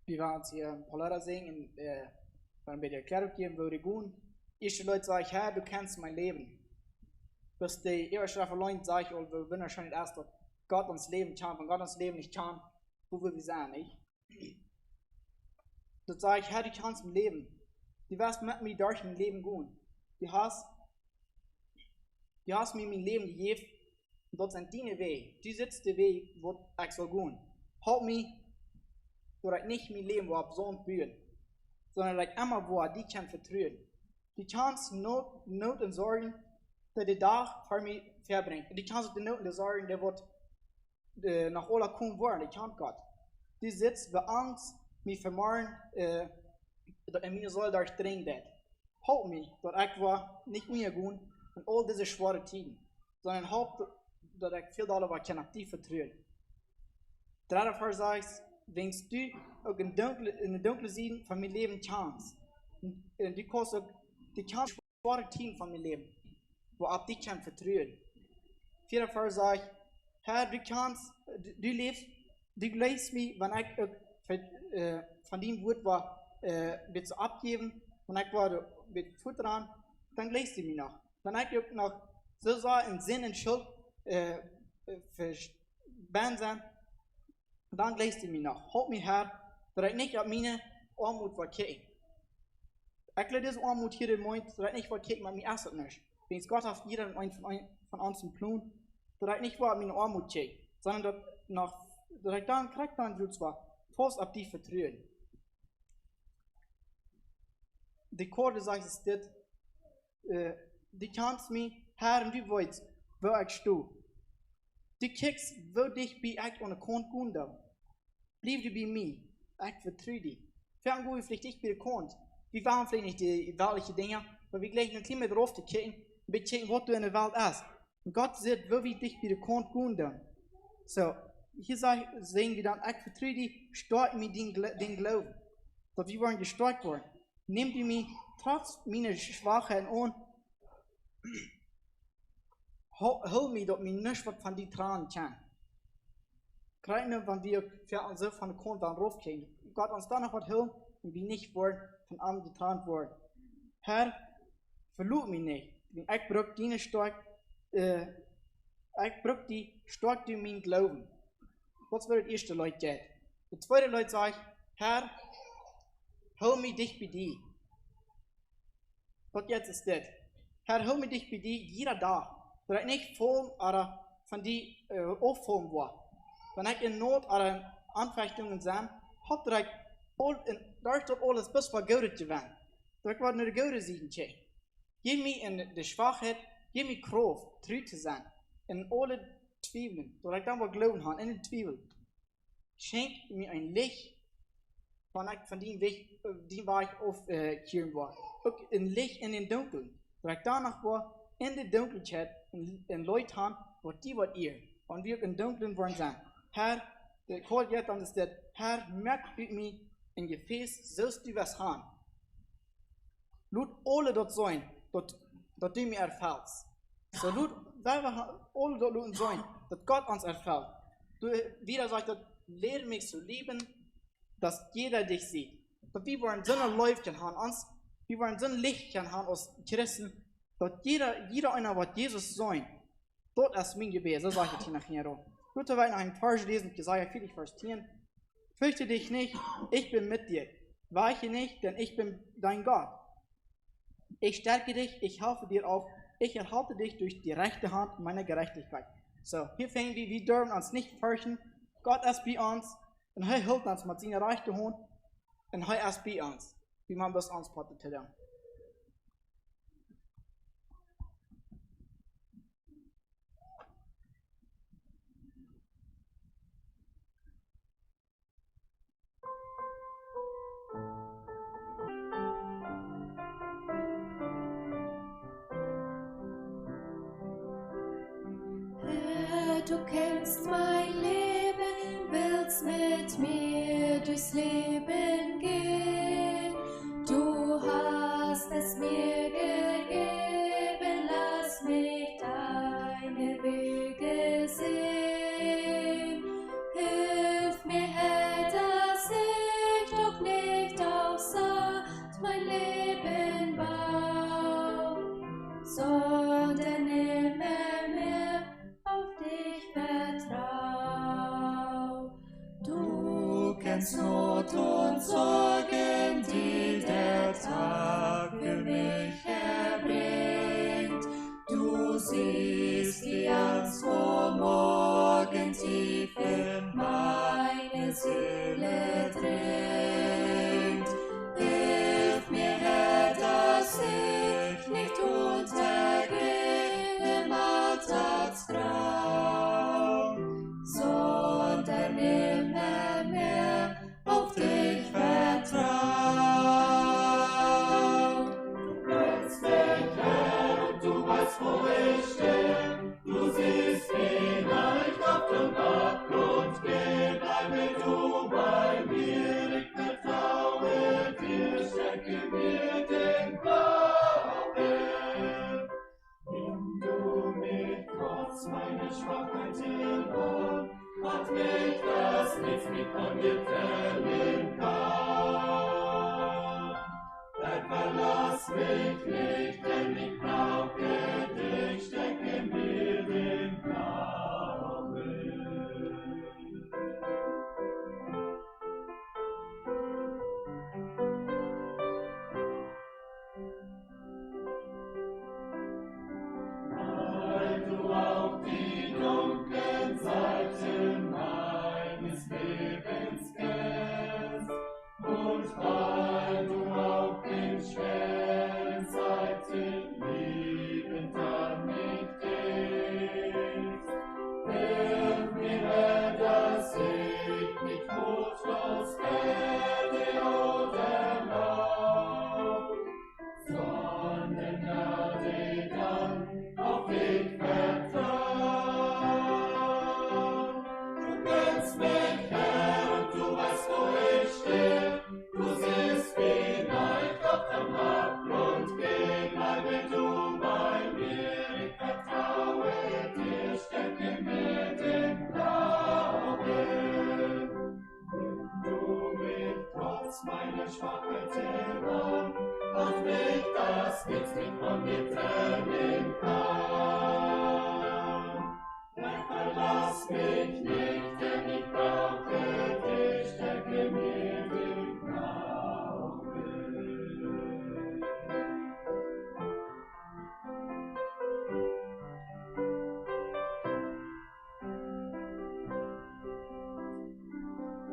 wir waren uns hier in Polera singen, waren bei der Erklärung geben, wo die gehen. Erste Leute sagen, Herr, du kennst mein Leben. Bis die erste Leute sagen, wir wollen wahrscheinlich erst, dass Gott uns Leben kann, wenn Gott uns Leben nicht kann, wo will wir sein, nicht? Dann sage ich, Herr, du kannst mein Leben. Du wirst mit mir durch mein Leben gehen. Du hast mir mein Leben gegeben, und dort sind deine Wege. Du sitzt der Weg, wo ich soll gehen. Halt mich, dass ich nicht mein Leben absurd bühen, sondern dass ich immer wo die kann vertrauen. Du kannst Not und Sorgen, die der Tag für mich verbringt. Du kannst die Not und Sorgen, die wird nach Ola kommen wollen, die kann Gott. Du sitzt bei Angst, mich vermachen, dass mir soll durchdringen wird. Halt mich, dass ich nicht mehr gehen in all diese schwere Zeiten, sondern halt, dass ich viel darüber kann auf die vertrauen. Dritte Vers sagt, wenn du auch in den dunklen Seiten von meinem Leben kannst, du kannst auch die schwere Zeiten von meinem Leben, wo auf dich kann vertrauen. Vierter Vers sagt, Herr, du lässt mich, wenn ich von dem Wort war, wird zu abgeben, wenn ich war mit Futter an, dann lässt du mich noch. Wenn ich noch so in Sinn und Schuld verbannt sein, dann lässt du mich noch. Halt mich, Herr, dass ich nicht auf meine Armut verkehre. Ich lade diese Armut hier im Mund, dass ich nicht verkehre, mit mir erst nicht. Wenn es Gott auf jeden von uns einen Plan, dass ich nicht auf meine Armut gehe, sondern dass ich dann kriege, dann so zwar, fast auf die vertrauen. Die Korde sagt es dit, du kannst mich, Herr, du weißt, wo ich stehe. Du kickst, wo dich bei ich ohne Kont gehen darf. Bleib du bei mir, ich vertraue dich. Fern wo ich vielleicht nicht bei der Kont. Wir waren vielleicht nicht die weltliche Dinge, aber wir gleich ein bisschen mehr drauf zu kicken, und checken, was du in der Welt hast. Und Gott sagt, wo wir dich bei der Kont gehen darf. So, hier sehen wir dann, ich vertraue dich, stark mir den Glauben. Dass wir wollen gestärkt worden. Nimm du mich trotz meiner Schwachheiten an, hol mich, dass mir nichts von die Tränen kann. Gerade nur, wenn wir so von der Grund raufgehen. Gott uns da noch was hilft und wir nicht wollen von anderen getrennt worden. Herr, verlor mich nicht. Ich brauche deine stark, ich brauche die stark durch meinen Glauben. Was wird das erste Leute geht? Der zweite Leute sagt, Herr, hol mich dich bei dir. Was jetzt ist das? Herr, hol mich dich bei dir jeder Tag. Dass ich nicht voll oder von dir auffallen war. Wenn ich in Not oder in Anfechtungen sein, hoffe ich, dass dort alles bis vor Gott zu werden. Dass ich was nur Gott sehen kann. Gib mir in der Schwachheit, gib mir Kraft, treu zu sein. In alle Zweifeln, dass ich dann was glauben habe, in den Zweifeln. Schenk mir ein Licht, wenn ich von dem Weg, die war ich aufkehren war. Auch ein Licht in den Dunkeln. Dass ich danach war, in der Dunkelheit, in Leute haben, wo die was ihr. Und wir in Dunkeln wollen sein. Herr, der Call jetzt dann ist das, Herr, merkt mit mir in Gefäß, sollst du was haben. Lut alle dort sein, dort du mir erfällst. So lut, weil wir alle dort sein, dass Gott uns erfällt. Du wieder sagt, lehre mich zu lieben, dass jeder dich sieht. Dass wir wollen so ein Läufchen haben, uns, wir wollen so ein Lichtchen haben aus Christen, dass jeder einer, was Jesus sein. Dort ist mein Gebet, so sage ich hier nachher. Gut, wir werden einen Vers lesen, Jesaja 40, Vers 10. Fürchte dich nicht, ich bin mit dir. Weiche nicht, denn ich bin dein Gott. Ich stärke dich, ich helfe dir auf, ich erhalte dich durch die rechte Hand meiner Gerechtigkeit. So, hier fängen wir dürfen uns nicht fürchten. Gott ist bei uns, und er hilft uns mit seiner rechten Hand, und er ist bei uns, wie man das uns pattet zu tun. Du kennst mein Leben, willst mit mir durchs Leben gehen. Du hast es mir gegeben, lass mich deine Wege sehen. Hilf mir, Herr, dass ich Lebensnot und Sorgen, die der Tag für mich erbringt. Du siehst die Angst vor morgen tief in meine Seele dringt. Hilf mir, Herr, dass ich nicht untergehe im Alltagstraum, sondern immer mehr auf dich vertrau. Du kennst mich, Herr, und du weißt, wo ich stehe. Du siehst mich leicht auf dem Abgrund gehen. Bleibe du bei mir, ich vertraue dir, schenke mir den Glauben. Nimm du mich trotz meiner Schwachheiten an, macht mich, dass nichts mich von dir trennen kann. Verlass mich nicht, denn ich brauche dich, stecke mir den Glauben. Weil du auch die dunklen Seiten meines Lebens kennst und weil du auch in schweren Zeiten liebend an mich denkst. Hilf mir, Herr, dass ich nicht mutlos werde oder lau, sondern werde dann auf dich vertrauen. Du kennst mich, Herr, und du weißt, wo ich stehe. Du siehst, wie leicht auf dem Abgrund geht. Bleibe du bei mir, ich vertraue dir, stecke mir den Glauben. Nimm du mich trotz meiner Schwachheiten an, mach mich, dass nichts mich von dir trennen kann. Verlass mich nicht, denn ich brauche dich, stecke mir den Glauben.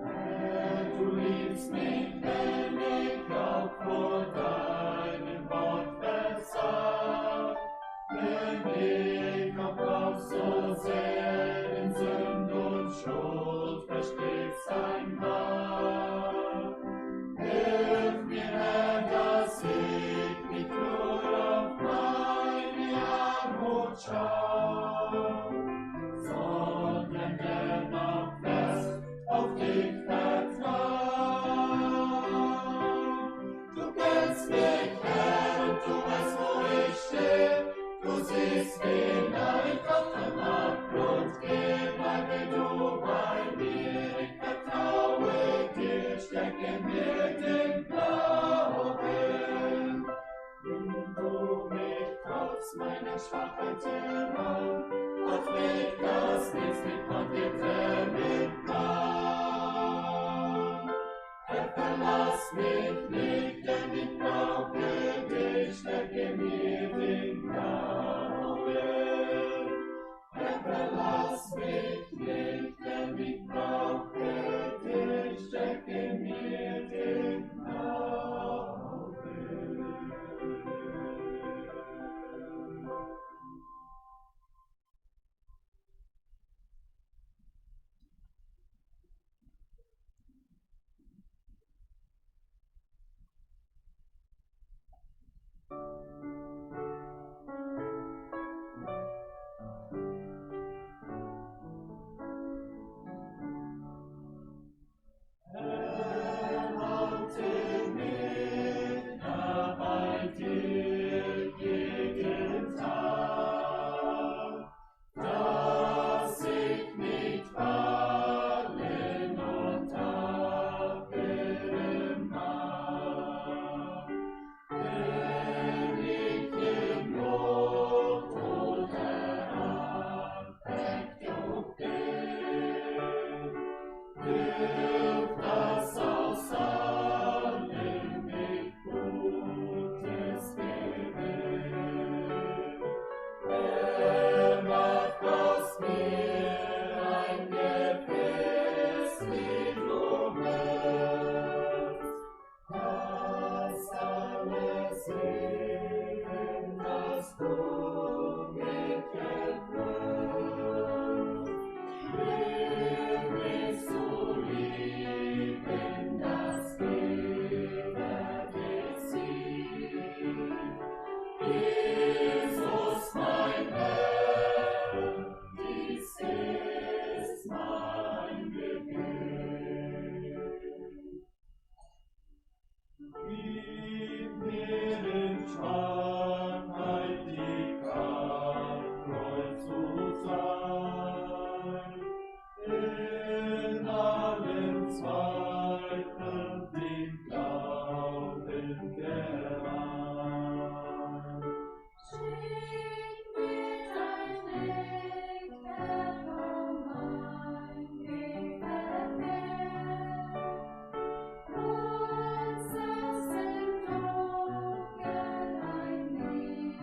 Herr, du liebst mich, wenn ich auch vor deinem Wort versag. Wenn ich auch so sehr in Sünd und Schuld verstehst einmal. Hilf mir, Herr, dass ich nicht nur auf meine Armut schau, sondern dennoch fest auf dich vertrau. Du kennst mich, Herr, und du weißt, wo ich stehe. Du siehst, wie leicht auf dem Abgrund geht. Bleibe du bei mir, ich vertraue dir, stecke mir den Glauben. Nimm du mich trotz meiner Schwachheiten an, mach mich, dass nichts mich von dir trennen kann. Herr, verlass mich nicht, denn ich brauche dich, stecke mir den Glauben. Herr, verlass mich nicht, denn ich brauche dich, stecke mir den Glauben. Segen, das du mich erfüllst. Lehr mich zu lieben, dass jeder dich sieht. Jesus, mein Herr, dies ist mein Gebet. Gib mir in Schwachheit die Kraft, treu zu sein, in allen Zweifeln den Glauben gewandt. Schenk mir dein Licht, Herr, um mein Weg verkehrt. Uns aus dem Dunkeln ein Licht,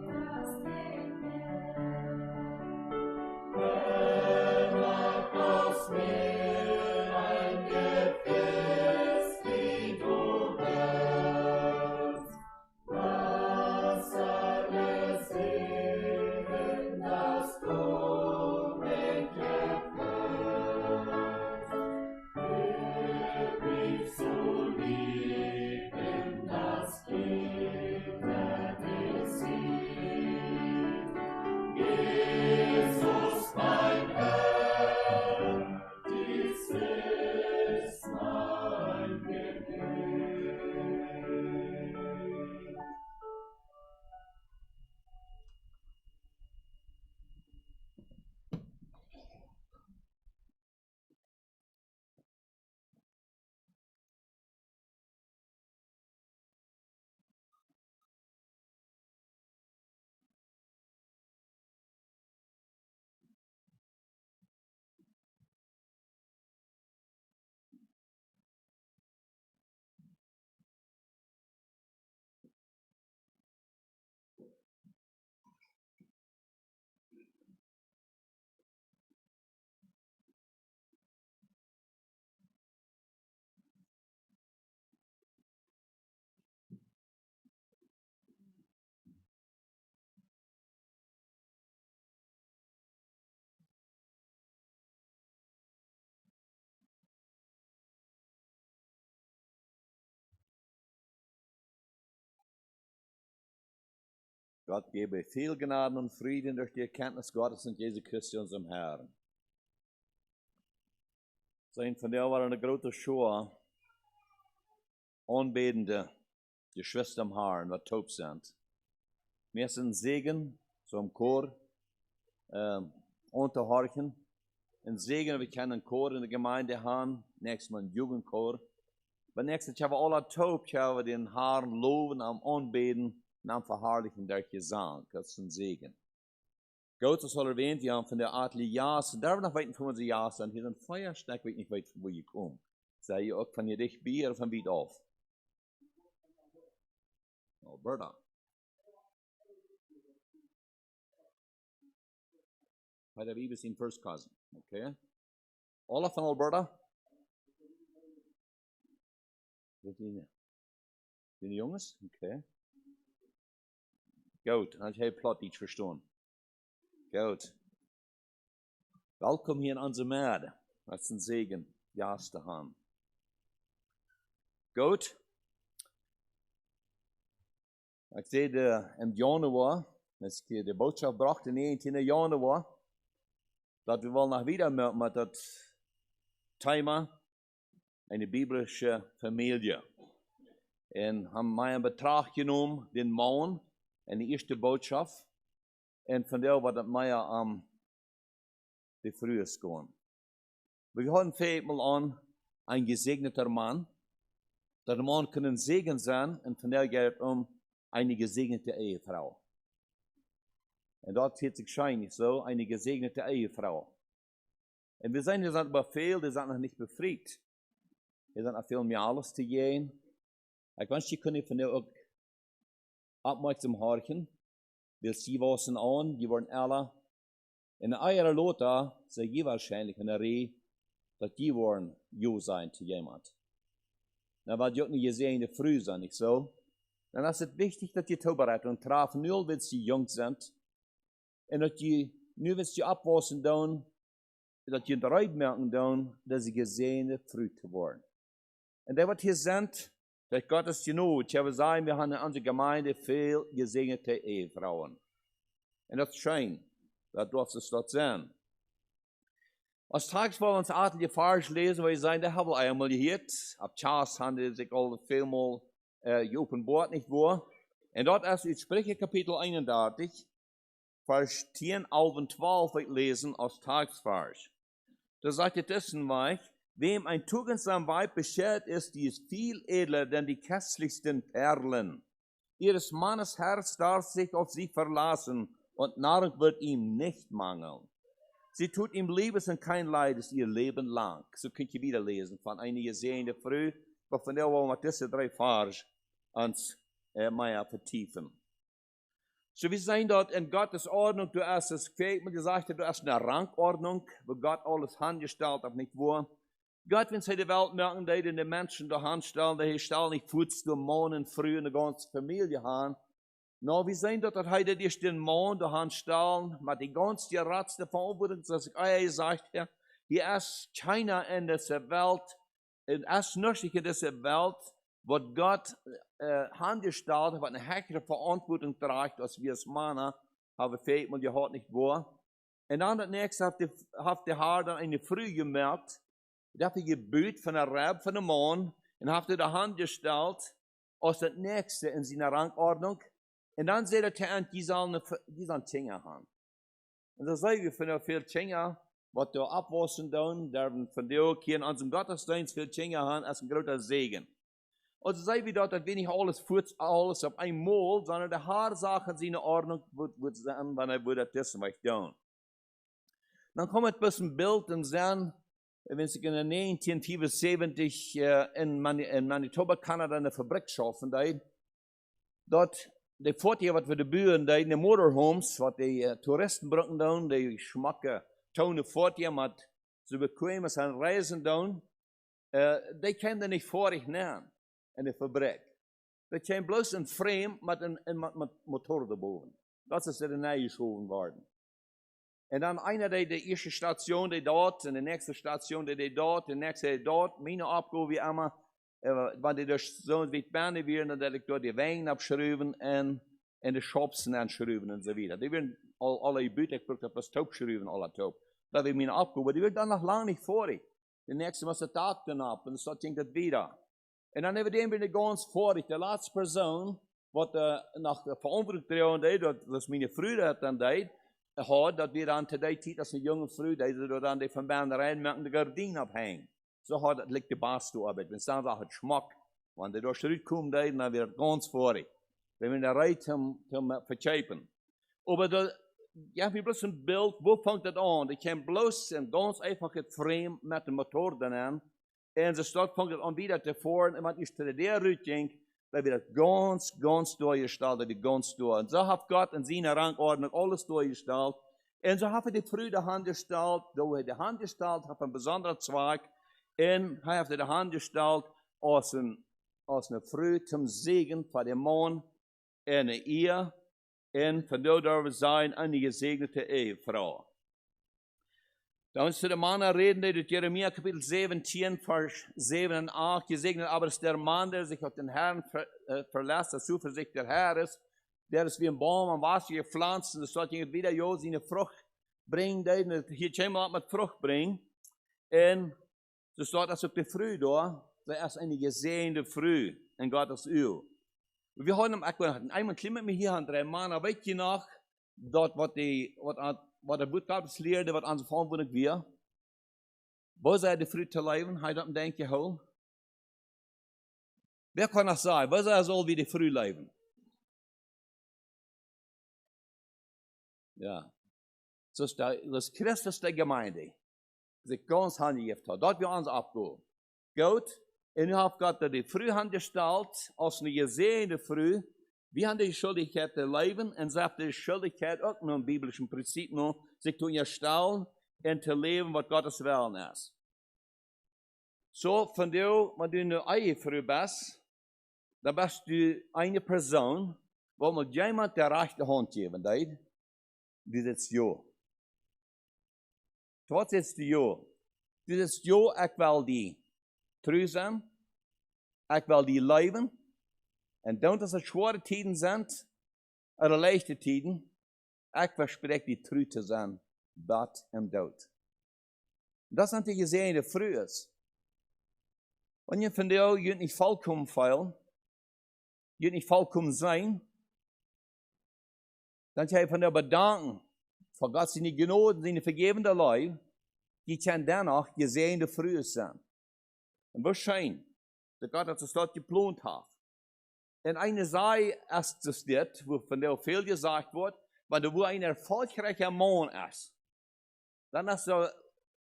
das dich lehrt. Mach aus mir ein Gefäß, wie du willst. Wasser des Segens, das du mich erfüllst. Lehr mich zu lieben, dass jeder dich sieht. Jesus, mein Herr, dies ist mein Gebet. Gott gebe viel Gnade und Frieden durch die Erkenntnis Gottes und Jesu Christi, unserem Herrn. Sein von der war eine große Schule, anbetende Geschwister im Herrn, was taub sind. Wir sind Segen, so im Chor, unterhorchen. Ein Segen, wir können einen Chor in der Gemeinde haben, nächstes Mal einen Jugendchor. Aber nächstes Mal haben wir alle taub, haben wir den Herrn loben, am Anbeten, und am Verherrlichen durch Gesang. Das ist ein Segen. Gott ist soll erwähnt, wir haben von der Art Jas, und da wir noch weit von unserer Jas sind, hier sind Feuersteck, ich nicht weit, wo ihr kommt. Sei ihr auch von ihr dich Bier oder von Biet auf? Alberta. Bei der Bibel ist ein First Cousin, okay? Alle von Alberta? Sind die Jungs? Okay. Gut, dan heb je plot iets verstaan. Goed. Welkom hier in onze Merde. Dat is een Segen, juist te haben. Goed. Ik zei im Januar, als ik de boodschap bracht in 19. Januar, dat we wel nog wieder met dat Thema eine biblische Familie. En haben mij in betracht genomen, den Mann, en die eerste boodschap. En vandaar wat het mij de frühest gaan. We hadden vijfmal aan een gesegneter Mann. Dat Mann kann ein Segen sein, und vandaar geht es eine gesegnete Ehefrau. Und dort zählt sich wahrscheinlich so, eine gesegnete Ehefrau. Und wir sind jetzt aber viel, die sind noch nicht befriedigt. Wir sind noch viel mehr alles zu gehen. Ich wünsche, die können von der auch aufmerksam horchen. Weil sie wissen an, die wollen alle in einer Lothar, sei je wahrscheinlich in der Reh, dass die wollen jo sein zu jemand. Na, was die auch nicht gesehen, früh sein, nicht so? dann ist es wichtig, dass je Vorbereitung treffen, nur wenn sie jung sind. Und dass je, nur wenn sie abwaschen tun, dass je bereit merken tun, dass sie gesehene Früchte worden. Und das, was hier sind, dass Gott ist genug. Ich habe gesagt, wir haben in unserer Gemeinde viel gesegnete Ehefrauen. Und das ist schön. Da darf es dort sein. Als tags wollen wir uns aardige Vers lesen, weil sagen, das haben wir einmal gehört. Ab Charles handelt sich all vielmal geopenbart, nicht wahr? Und dort ist in Sprüche Kapitel 31, Vers 10, 11 und 12 wird lesen als Tagsvers. Da sagt es dessen weich, wem ein tugendsam Weib beschert ist, die ist viel edler denn die köstlichsten Perlen. Ihres Mannes Herz darf sich auf sie verlassen und Nahrung wird ihm nicht mangeln. Sie tut ihm Liebes und kein Leides ihr Leben lang. So könnt ihr wieder lesen von einer gesehene Früh. Aber von der wollen wir diese 3 Vers ans mehr vertiefen. So wir sehen dort in Gottes Ordnung, du hast es mir gesagt, du hast eine Rangordnung, wo Gott alles handgestellt hat, nicht wahr? Gott, wenn sie die Welt merken, die den Menschen da handstellen, die stellen nicht Fuß durch Morgen früh in der ganzen Familie haben. No, wir sehen dort, dass heute durch den Mond da handstellen, mit die ganze Ratze Verantwortung, dass ich sagt, hier ist keiner in dieser Welt, es nicht in dieser Welt, was Gott handgestellt hat, was eine höhere Verantwortung trägt, als wir als Männer, haben fehlt man die Haut nicht wahr. Und dann das nächste hat der Herr dann eine Früh gemerkt, dass er gebüht von der Reb, von dem Mann, und hat er die Hand gestellt, als das nächste in seiner Rangordnung. Und dann seht er, die sollen Tinger haben. Und da sagen wir von der viel Tinger, was da abwaschen tun, der von der hier in unserem Gottesdienst viel Tinger haben, ist ein großer Segen. Und so sagen wir dort, dass wir nicht alles auf einmal, sondern der Herr sagt in seine Ordnung, wird sein, wenn er würde das nicht tun. Dann kommt ein bisschen Bild und sehen, wenn sie in 1974 in Manitoba, Kanada, eine Fabrik schaffen, dort, die Vorteile, was wir die Bühnen, die Motorhomes, was die Touristen bringen, die schmacke, tonen Vorteile, mit so bequem als ein Reisen, die können nicht vorig nehmen in der Fabrik. Die können bloß ein Frame mit Motor daboven. Das ist der neue geschoben worden. Und dann einer die erste Station, die dort, und die nächste Station, die dort, die nächste dort, meine Abgabe wie immer, wenn die durch so wie Berne werden, dann werde ich dort die Wegen abschrauben und in die Shops anschrauben und so weiter. Die werden alle Büte, ich brauche das Taub schrauben, alle Taub. Das wird meine Abgabe, die wird dann noch lange nicht vorig. Die nächste muss der Tag dann ab, und so denkt das wieder. Und dann haben wir den ganz vorig, die letzte Person, was nach der Verantwortung das meine Früher hat dann hat, dass wir dann zu der Zeit, als eine junge Frau, die dann die von Bern reinmerken, die Gardinen abhängen. So hat liegt die Bass zu Arbeit. Wenn es dann sagt, Schmack, wenn die durch die kommt, dann wird es ganz vorig. Wenn wir in der Reihe zum verkäufen. Aber da, ja, wir bloß ein Bild, wo fängt das an? Ich kann bloß ein ganz einfaches Frame mit dem Motor dann an. Und so dort fängt es an wieder zu fahren. Und wenn ich zu der Route ging, dann wird es ganz durchgestellt, da wird ganz durch. Und so hat Gott in seiner Rangordnung alles durchgestellt. Und so hat er die Früh der Hand gestellt, da hat die Hand gestellt, hat einen besonderen Zweig. Und er hat die Hand gestellt, als eine Früh zum Segen für den Mann, eine Ehe, und von dort darf es sein, eine gesegnete Ehefrau. Da uns zu dem Mann reden, der durch Jeremia Kapitel 17, Vers 7 und 8, gesegnet aber ist der Mann, der sich auf den Herrn verlässt, der Zuversicht der Herr ist, der ist wie ein Baum am Wasser gepflanzt, und das soll wieder seine Frucht bringen, hier käme mit Frucht bringen. Und so steht das auf der Früh da, da ist eine gesehene Früh in Gottes Öl. Wir haben einmal klimmen wir hier an 3 Mann, aber weißt du noch, dort, was der Boodschap leerde, was unsere Verantwortung wir. Wo sei die Früh zu leben? Hat er denkt geholt? Wer kann das sagen? Wo sei soll wie die Früh leben? Ja. So ist das Christus der Gemeinde. Sich ganz handgegeben hat. Dort wir uns abgehen. Gut. Und ich habe Gott die Früh handgestellt, als eine gesehene Früh. Wir haben die Schuldigkeit zu leben, und sie haben die Schuldigkeit auch noch im biblischen Prinzip noch, sich zu erstellen und zu leben, was Gottes Willen ist. So, von dir, wenn du eine Ehe früh bist, dann bist du eine Person, wo man jemand der rechte Hand geben deed, die sitzt ja. Wat sitzt du ja? Du sitzt ja, ich will die treu sein, ich will die leven, en don't als het schwere tijden zijn, oder leichte tijden, ich verspreche die treu te zijn, dat en dood. Dat is natuurlijk gezegende früher. Und je von dir, je nicht vollkommen feil, je nicht vollkommen sein, dann kann ich von dir bedanken, für Gott seine Gnade, seine vergebende Leib, die kann danach gesehene früher sein. Und wahrscheinlich, dass Gott das dort geplant hat. Und eine Sache ist es das, wo von der viel gesagt wird, wenn du ein erfolgreicher Mann ist, dann ist er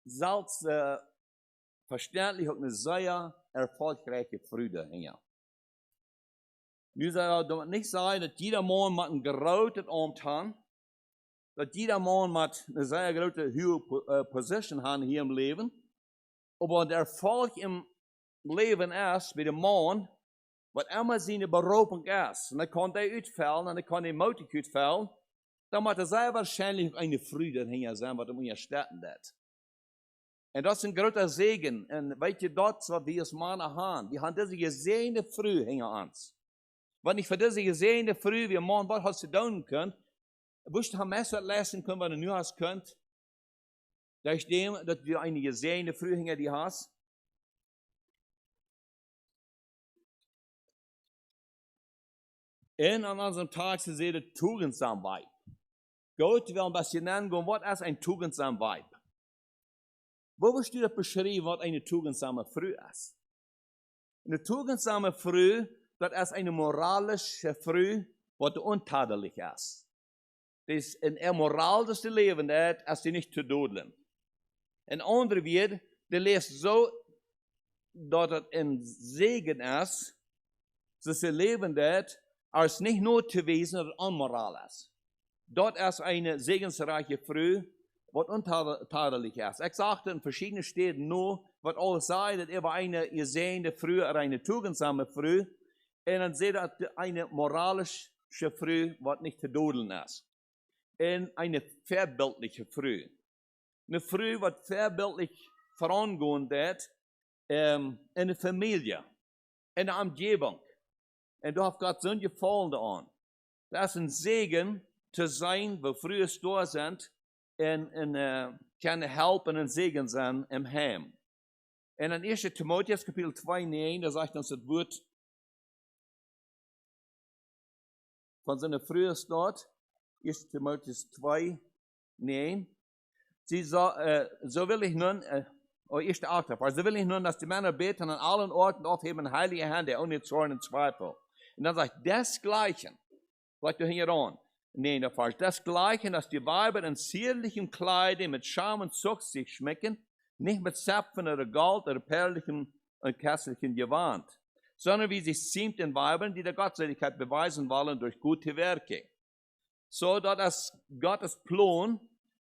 selbst verständlich auch eine sehr erfolgreiche Freude hier. Nu soll er nicht sagen, dass jeder Mann mit einem großen Amt hat, dass jeder Mann mit einer sehr großen hohen Position hat hier im Leben, aber der Erfolg im Leben ist bei dem Mann, was immer seine Berufung ist, und dann kann der uitfallen, und dann kann der mutig uitfallen, dann muss er sehr wahrscheinlich eine Freude hier sein, was er mir erstatten hat. Und das ist ein großer Segen. Und weißt du, das, was wir als Männer haben, wir haben diese gesehene Früh hinter uns. Wenn ich für diese gesehene Früh, wie Mann, was hast du tun können, wirst du am Messer lassen können, was du nur hast könnt, durch dem, dass du eine gesehene Früh hinter dir hast. Und an unserem Tag zu sehen, tugendsam Weib. Gott will ein bisschen nennen, was ist ein tugendsam Weib? Wo wirst du das beschreiben, was eine tugendsame Frau ist? Eine tugendsame Frau, das ist eine moralische Frau, die untadelig ist. Das ist ein moralisches Leben, das ist die nicht zu dodeln. Ein anderer wird, der lebt so, dass es ein Segen ist, dass sie leben, das als nicht nur zu wissen, dass es unmoral ist. Dort ist eine segensreiche Frau, was untadelig ist. Ich sagte in verschiedenen Städten nur, was alles sei, dass er war eine gesehene Frau oder eine tugendsame Frau. Und dann seht ihr eine moralische Frau, was nicht zu dodeln ist. Und eine verbildliche Frau. Eine Frau, was verbildlich vorangehen wird, in der Familie, in der Umgebung. Und du hast Gott so ein Gefallen daran. Das ist ein Segen zu sein, wo früher da sind, und kann helfen und Segen sein im Heim. Und in 1. Timotheus Kapitel 2, 9, da sagt uns das Wort von seiner frühen dort, 1. Timotheus 2, 9, so will ich nun, 1. 8, so will ich nun, dass die Männer beten an allen Orten aufheben heilige Hände, ohne Zorn und Zweifel. Und dann sagt desgleichen, vielleicht du hier an, nee, der Vers. Desgleichen, dass die Weiber in zierlichem Kleide mit Scham und Zucht sich schmecken, nicht mit Zäpfen oder Gold oder perlichem und kästlichem Gewand, sondern wie sich ziemt den Weibern, die der Gottseligkeit beweisen wollen durch gute Werke. So, dass Gottes Plan,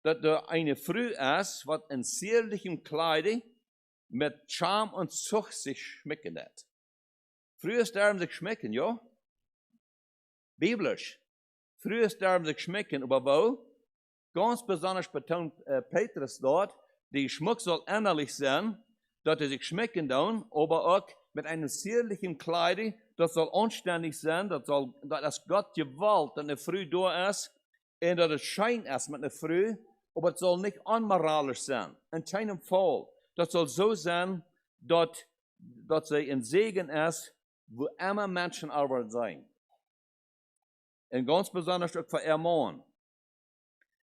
dass da eine Frau ist, was in zierlichem Kleide mit Scham und Zucht sich schmecken hat. Früher sterben sich schmecken, ja? Biblisch. Früher sterben sich schmecken, aber wo? Ganz besonders betont Petrus dort, die Schmuck soll innerlich sein, dass sich schmecken tun, aber auch mit einem zierlichen Kleide, das soll anständig sein, dass Gott gewollt, dass eine Frau da ist, und dass es schein ist mit einer Frau, aber es soll nicht unmoralisch sein. In keinem Fall. Das soll so sein, dass sie ein Segen ist, wo immer Menschen aber sein. Und ganz besonders auch für ihr Mann.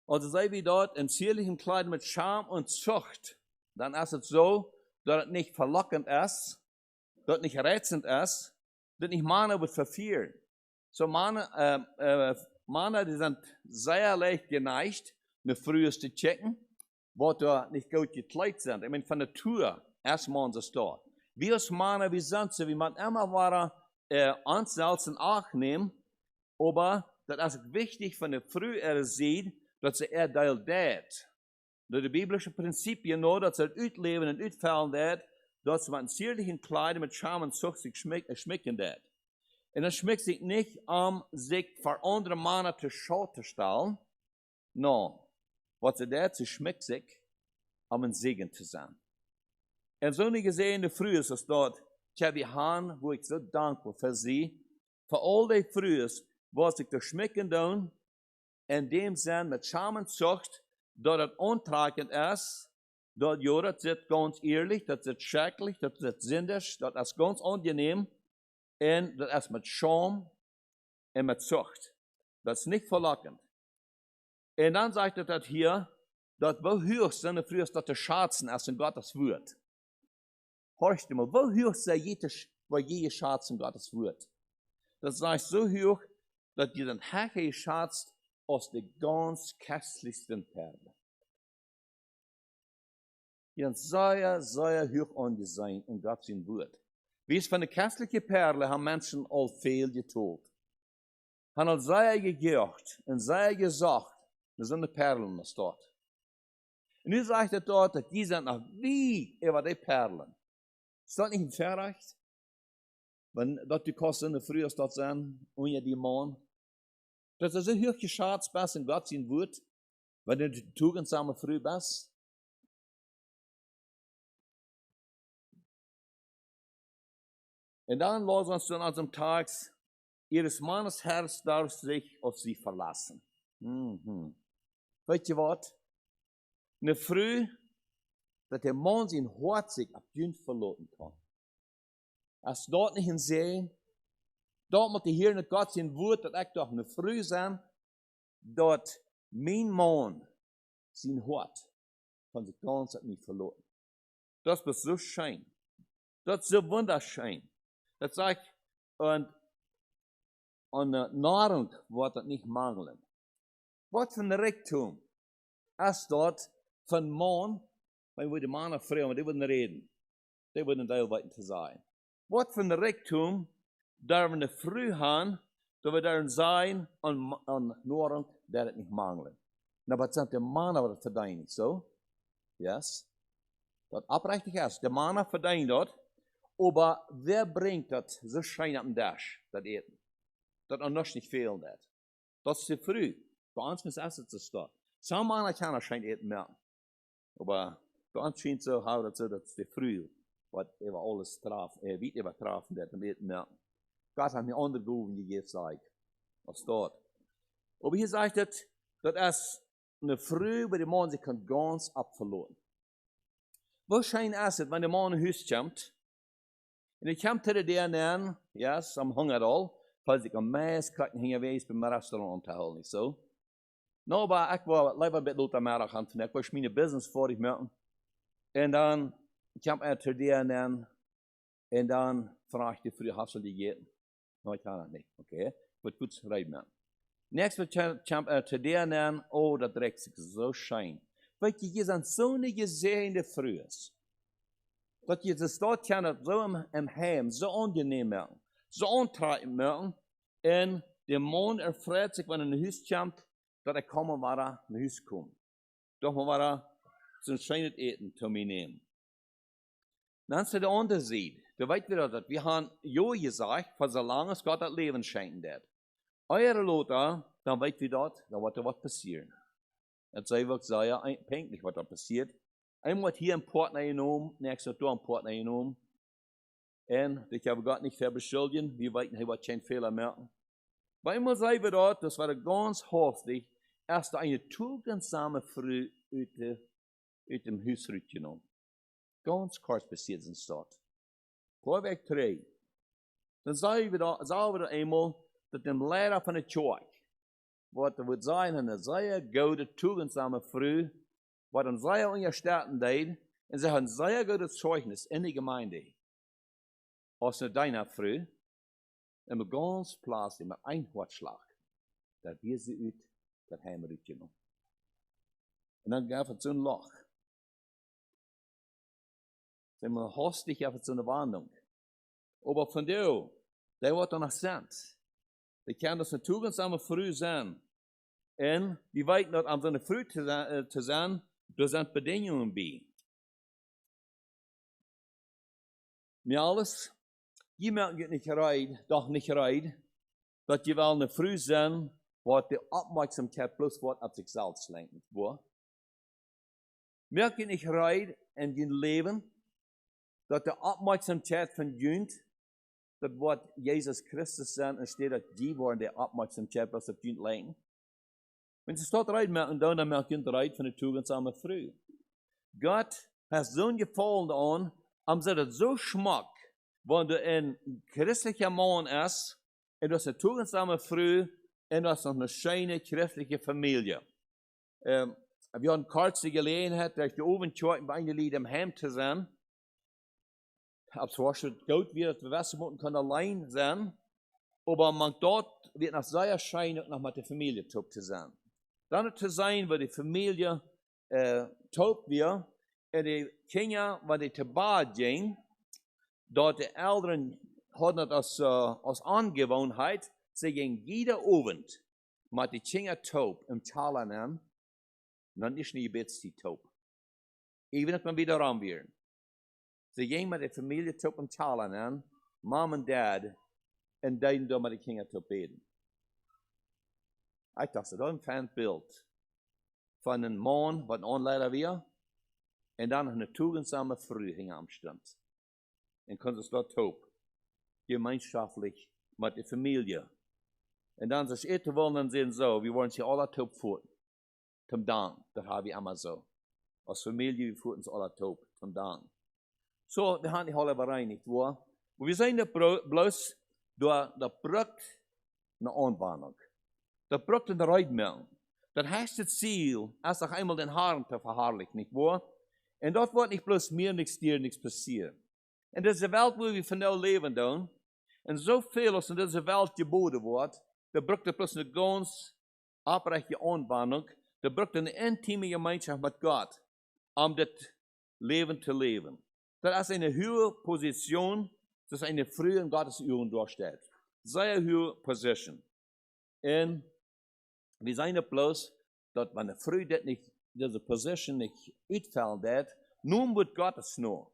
Also sei wie dort in zierlichen Kleidern mit Scham und Zucht, dann ist es so, dass es nicht verlockend ist, dass es nicht reizend ist, dass nicht Männer wird verführen. So Männer, die sind sehr leicht geneigt, eine Früh zu checken, wo da nicht gut gekleidet sind. Ich meine, von der Tour ist man das dort. Wir als Männer, wir sind so, wie man immer war, uns selbst in Acht nehmen, aber das ist wichtig von der Früh sieht, dass sie teilt. Door de biblische Prinzipien nur, dass sie uitleven und uitvallen wird, dass man in zierlichen Kleidern mit Scham und Zucht sich schmecken wird. En dan schmeckt zich niet om zich voor andere mannen te schuld te stellen. No, wat ze deed, ze schmeckt zich om een zegen te zijn. En zo niet gezien de vroeger is dat, Chevy Han, wo ik zo dankbaar voor zie, voor al die vroegers, was ik te schmecken doen, en dem zijn met samenzucht, dat het ontrekkend is, dat ja, dat zit ganz eerlijk, dat zit schrecklich, dat zit zindig, dat is ganz angenehm, en dat is met scham en met zucht. Dat is niet verlockend. En dan zegt het dat hier, dat wo höchst sind früher, dat de schatzen ist in Gottes Wort. Horcht mal, wo höchst sei je Schatz in Gottes Wort? Das sagt so hoch, dass die den Hecke schatzt aus den ganz köstlichsten Perlen. Die sind sehr hoch angesehen in Gottes Wort. Wie es von der köstlichen Perle haben Menschen all viel getan. Haben all sehr gegecht und sehr gesagt, da sind die Perlen noch dort. Und nu sagt het dort, dat die zijn nog wie über die Perlen. Is dat niet verrecht? Wenn dat die kosten de früher dort zijn, onder die man. Dat is zo hoog geschatzt best in Gott zijn woord, wenn du die tugendsame früh bist. Und dann lassen wir uns dann an dem Tag, ihres Mannes Herz darf sich auf sie verlassen. Weet je wat? Eine Früh, dass der Mann sein Hort sich ab Jünd verloren kann. Als dort nicht sehen, dort muss ich hier nicht Gott sein Wort, dass ich doch eine Früh sein, dort mein Mann sein Hort kann sich ganz nicht verloren. Das ist so schön. Das ist so wunderschön. Das sagt, und an der Nahrung wird das nicht mangeln. Was für ein Reichtum ist dort von Mann, wenn wir die Mann und Frauen, die würden reden, die würden da weiter zu sein. Was für ein Reichtum darf eine Früh haben, dass wir darin sein an Nahrung, der es nicht mangeln. Na, was sind die Männer, was verdienen, so? Yes. Das abrechtig ist. Der Mann verdient dort, aber wer bringt das so schön auf den Tisch, das Eten? Das an noch nicht fehlen wird. Das ist zu früh. Bei uns ist es dort. Some Männer kann er scheint Eten merken. Aber bei uns scheint so, dass es zu früh, was über alles wie übertrafen wird, am Eten merken. Gott hat mir andere Gaben gegeben, sage ich, als dort. Aber hier sagt es, dass es eine Früh, wo der Mann sich ganz abverloren. Wo scheint es, wenn der Mann in Haus kommt, und er kommt zu der nähen, ja, am Hungerall, falls ich am meisten kriegen hingewees beim Restaurant unterhalten, nicht so? No, aber ich war lieber ein bisschen lauter Mittag an, ich wollte meine Business fertig machen. Und dann kommt er zu der nähen, und dann fragt die Frau, hast du die gegeten? No, ich kann das nicht, okay? Wird gut reden. Nächstes kommt er zu der nähen, oh, das trägt sich so schön. Weil die sind so eine gesehene Frühe. Dat je das dort kann so im Heim, so angenehm machen, so antreibend machen, und der Mann erfreut sich, wenn er in ein Haus kommt, dass er kommen war, in ein Haus kommt. Doch man war so ein schönes Eten zu mir nehmen. Dann ist der andere Seite. Du weißt wieder, dass wir haben ja gesagt, für so lange es Gott das Leben schenken wird. Eure Lothar, dann weißt wir dort, da wird was passieren. Das sei wirklich sehr pünktlich, was da passiert. Einmal hier im Partner genommen, nächstes Jahr im Partner genommen. Und ich habe Gott nicht für beschuldigen, wir wollten, er wird keinen Fehler merken. Aber einmal sei wir dort, das war ganz häufig, erst eine tugendsame Früh aus dem Haus genommen. Ganz kurz passiert sind dort. Vorweg 3. Dann sei wir da einmal, dass dem Lehrer von der Kirche, was wird sein, eine sehr gute, tugendsame Früh, was dann sehr unterstützen deed, und sie haben sehr gutes Zeugnis in der Gemeinde. Aus deiner Früh, und ganz plötzlich mit einem Herzschlag, da wir sie uit, das Heim genommen. Und dann gab es so ein Loch. Sind wir hastig auf so eine Warnung. Aber von der wird dann noch sind. Die kann das eine tugendsame Früh sein. Und die weten dat aan zo'n Früh zu sein, da sind Bedingungen bei. Mir alles, Je merken het niet rijdt, doch niet rijdt, dat je wel een früh zijn, wat de opmerksamheid plus wordt op zichzelf lenken. Merk je niet rijdt in je leven, dat de opmerksamheid van junt, dat wordt Jezus Christus zijn, en steht dat die worden de opmerksamheid plus op junt lenken. Wenn ze staat rijdt merken, dan merk je het rijdt van de toegensame früh. God heeft zo'n gevoel aan, omdat het zo schmeckt, wanneer er een christlicher man is, en dat is een toegensame früh, en dat is nog een schöne christliche familie. We hadden kurze gelegenheid, dat je overtuigd bij een lied om hem te zijn. Ob es wahrscheinlich gut wird, dass wir wissen, man kann allein sein, aber man dort wird nach sehr schön noch mit der Familie taub zu sein. Dann zu sein, wo die Familie taub wird, und die Kinder, wenn die zu Bad gehen, dort die Eltern hatten das als Angewohnheit, sie gehen jeder Abend mit den Kindern taub im Zahlen an, dann ist nicht jetzt die taub. Even if man wieder ran wird. Sie gehen mit der Familie taub im Zahlen an, Mom und Dad, und dann da mit den Kindern taub beten. Ich dachte, das ist ein Fanbild von einem Mann, was ein Anleiter war, und dann eine tugendsame Früh hing am Strand. Und konnte es dort taub, gemeinschaftlich mit der Familie. Und dann sich eten wollen, dann sehen so, wir wollen sie alle taub fort. Zum Dank, das habe ich immer so. Als Familie, wir fuhren uns alle taub, zum Dank. So, wir haben die alle bereinigt, wo? Wir sind da bloß, da brückt eine Anwarnung. Da brückt eine Reitmeldung. Das heißt das Ziel, erst noch einmal den Haaren zu verherrlichen, nicht wahr? Und dort wird nicht bloß mir nichts, dir nichts passieren. Und das ist die Welt, wo wir von now leben dann. Und so viel, als in dieser Welt geboten wird, da brückt er bloß eine ganz abrechte Anwarnung, da brückt eine intime Gemeinschaft mit Gott, das Leben zu leben. Das ist eine hohe Position, das eine frühe Gottesübung durchstellt. Sehr hohe Position. Und wir sagen ja bloß, dass wenn früh diese Position nicht uitfällt, nun wird Gottes nur.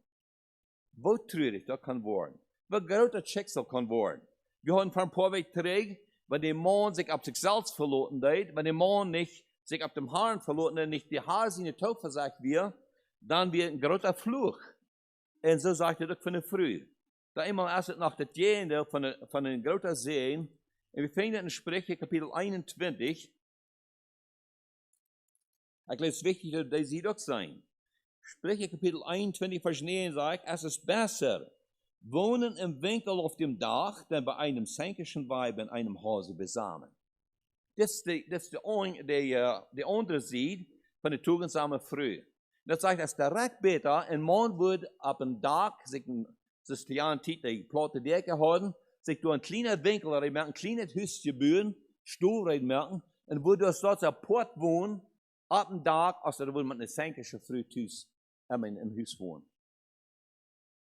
Wo traurig das kann werden. Wo großer Schicksal kann werden. Wir haben vor ein paar Wochen zurück, wenn der Mann sich auf sich selbst verloren hat, wenn der Mann nicht sich auf dem Haaren verloren hat, nicht die Haare seine Tod versagt wird, dann wird ein großer Fluch. Und so sagt er das von der Früh. Da einmal ist es nach der Gehende von den großen Seen, und wir finden in Sprüche Kapitel 21, ich glaube, es ist wichtig, dass sie doch sein. Sprüche Kapitel 21, Vers 9 sagt, es ist besser, wohnen im Winkel auf dem Dach, denn bei einem sänkischen Weib in einem Hause besamen. Das ist die andere Seite von der tugendsamen Früh. Dat zegt, als direct beter, een man wordt op een dak, zich de jaren tijd, die platte dekken houden, zich door een kleine winkel reinmerken, een kleines huisje bouwen, stoel reinmerken, en wordt dus dort een poort wonen, op een dak, als er met een sänkische Früh thuis, im huis wonen.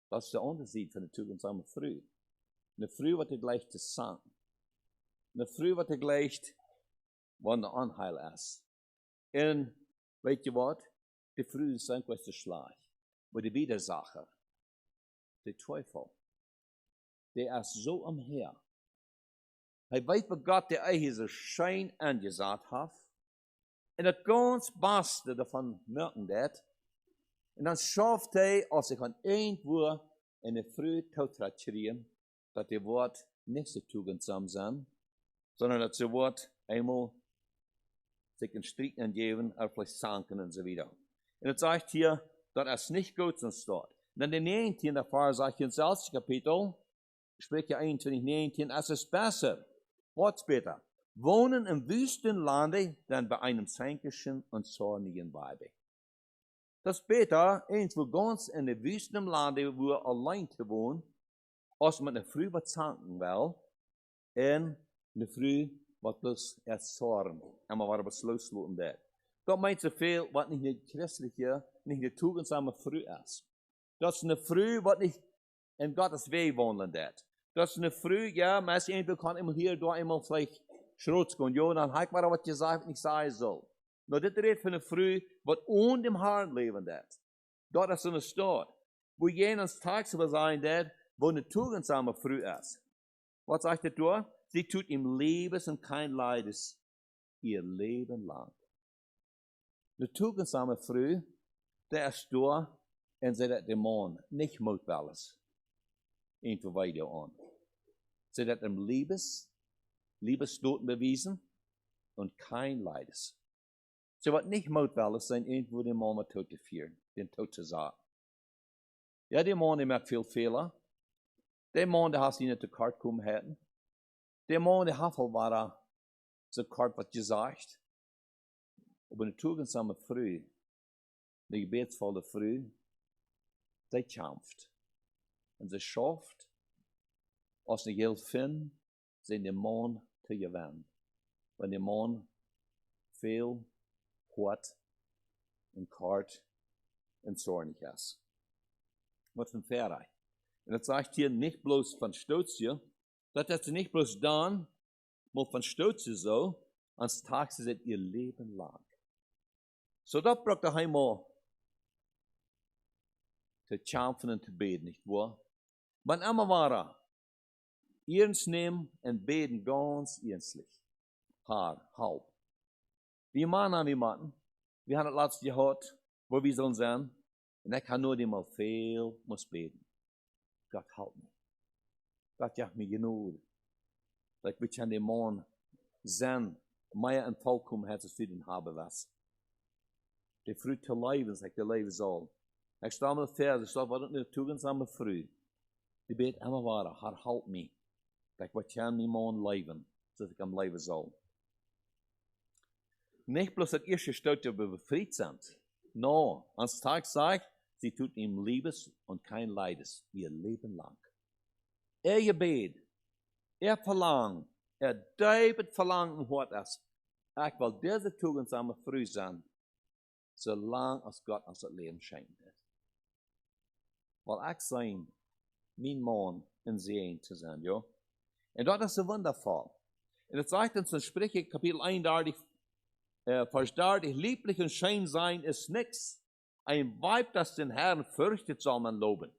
Dat is de onderscheid van de tugendsame Früh. Eine Früh, wat er gleicht te sang. Eine Früh, wat er gleicht, wanneer de Anheil is. En, weet je wat? Die Früh ist ein großer Schlag. Aber die Widersacher, der Teufel, der ist so umher. Er weiß, was Gott der eigentlich so schön angesagt hat. Und das ganz Beste davon merken das. Und dann schafft er, als ich an irgendwo in der Früh totratscherieren, dass die Wort nicht so tugendsam sind, sondern dass die Wort einmal sich einen Streit angeben, oder vielleicht sanken und so weiter. Und es sagt hier, dass es nicht gut ist dort. Dann der 19. Vers sagt hier im selben Kapitel, Sprüche 21, 19, es ist besser, was später, wohnen im Wüstenlande, dann bei einem sänkischen und zornigen Weibe. Das ist besser, irgendwo ganz in der Wüstenlande, wo allein zu wohnen, als man eine Früh was zanken will, und eine Früh was bloß erst zorn, und man war aber loslassen wird. Dat meint so viel, was nicht eine christliche, nicht eine tugendsame Früh ist. Das ist eine Früh, was nicht in Gottes Weg wohnen wird. Das ist eine Früh, ja, meist irgendwo kann immer hier, da immer vielleicht Schrotz gehen, ja, dann hat man was gesagt, was nicht sein soll. Nur das redet von einer Früh, was ohne dem Herrn leben wird. Dort ist so eine Stadt, wo jenes tagsüber sein wird, wo eine tugendsame Frau ist. Was sagt er da? Sie tut ihm Liebes und kein Leides ihr Leben lang. Eine tugendsame Frau, der ist da und sie hat dem Mann nicht mutwillig irgendwo weiter an. Sie hat ihm Liebesstoten bewiesen und kein Leides. Sie wird nicht mutwillig sein, irgendwo den Mann mit Tod zu führen, den Tod zu sagen. Ja, der Mann, der macht viel Fehler. Der Mann, der hat ihn nicht zu Kart kommen hätten. Der Mann, der hat war so Kart was gesagt. Aber eine tugendsame Frau, eine gebetsvolle Frau, sie kämpft. Und sie schafft, als sie Geld finden, sie den Mann zu gewinnen. Wenn der Mann viel hart und kalt und zornig ist. Was für ein Verreich. Und das sagt hier nicht bloß von Stolz hier, das ist nicht bloß dann, wo von Stolz so, ans Tag sie sind ihr Leben lang. So das braucht er einmal zu kämpfen und zu beten, nicht wahr? Wann immer war er, ernst nehmen und beten ganz ernstlich. Halb. Wir machen wie Mann. Wir haben das letzte gehört, wo wir sollen sein. Und ich kann nur dem mal viel muss beten. Gott halt mich. Gott jacht mir genug. Dass wir an dem Mann sein, mehr ein Vollkommen hat, als wir den haben was. Die Früh zu leben, sagt der Leben soll. Ich stehe mal Vers, ich sage, was ist eine tugendsame Früh? Die bet immer weiter, Herr, halt mich. Dass wir an dem Mann leben, so dass ich am Leben soll. Nicht bloß das erste Stück, dass wir befreit sind. No, ans Tag sagt, sie tut ihm Liebes und kein Leides, ihr Leben lang. Gebet, verlangt, David verlangt und hört es. Ich will diese tugendsame Früh sein, solange als Gott uns das Leben schenkt. Weil ich sein, mein Mann in Sehen zu sein, ja. Und das ist so wundervoll. Und es sagt uns in Sprüche, Kapitel 31, Vers 30, lieblich und schön sein ist nichts. Ein Weib, das den Herrn fürchtet, soll man loben.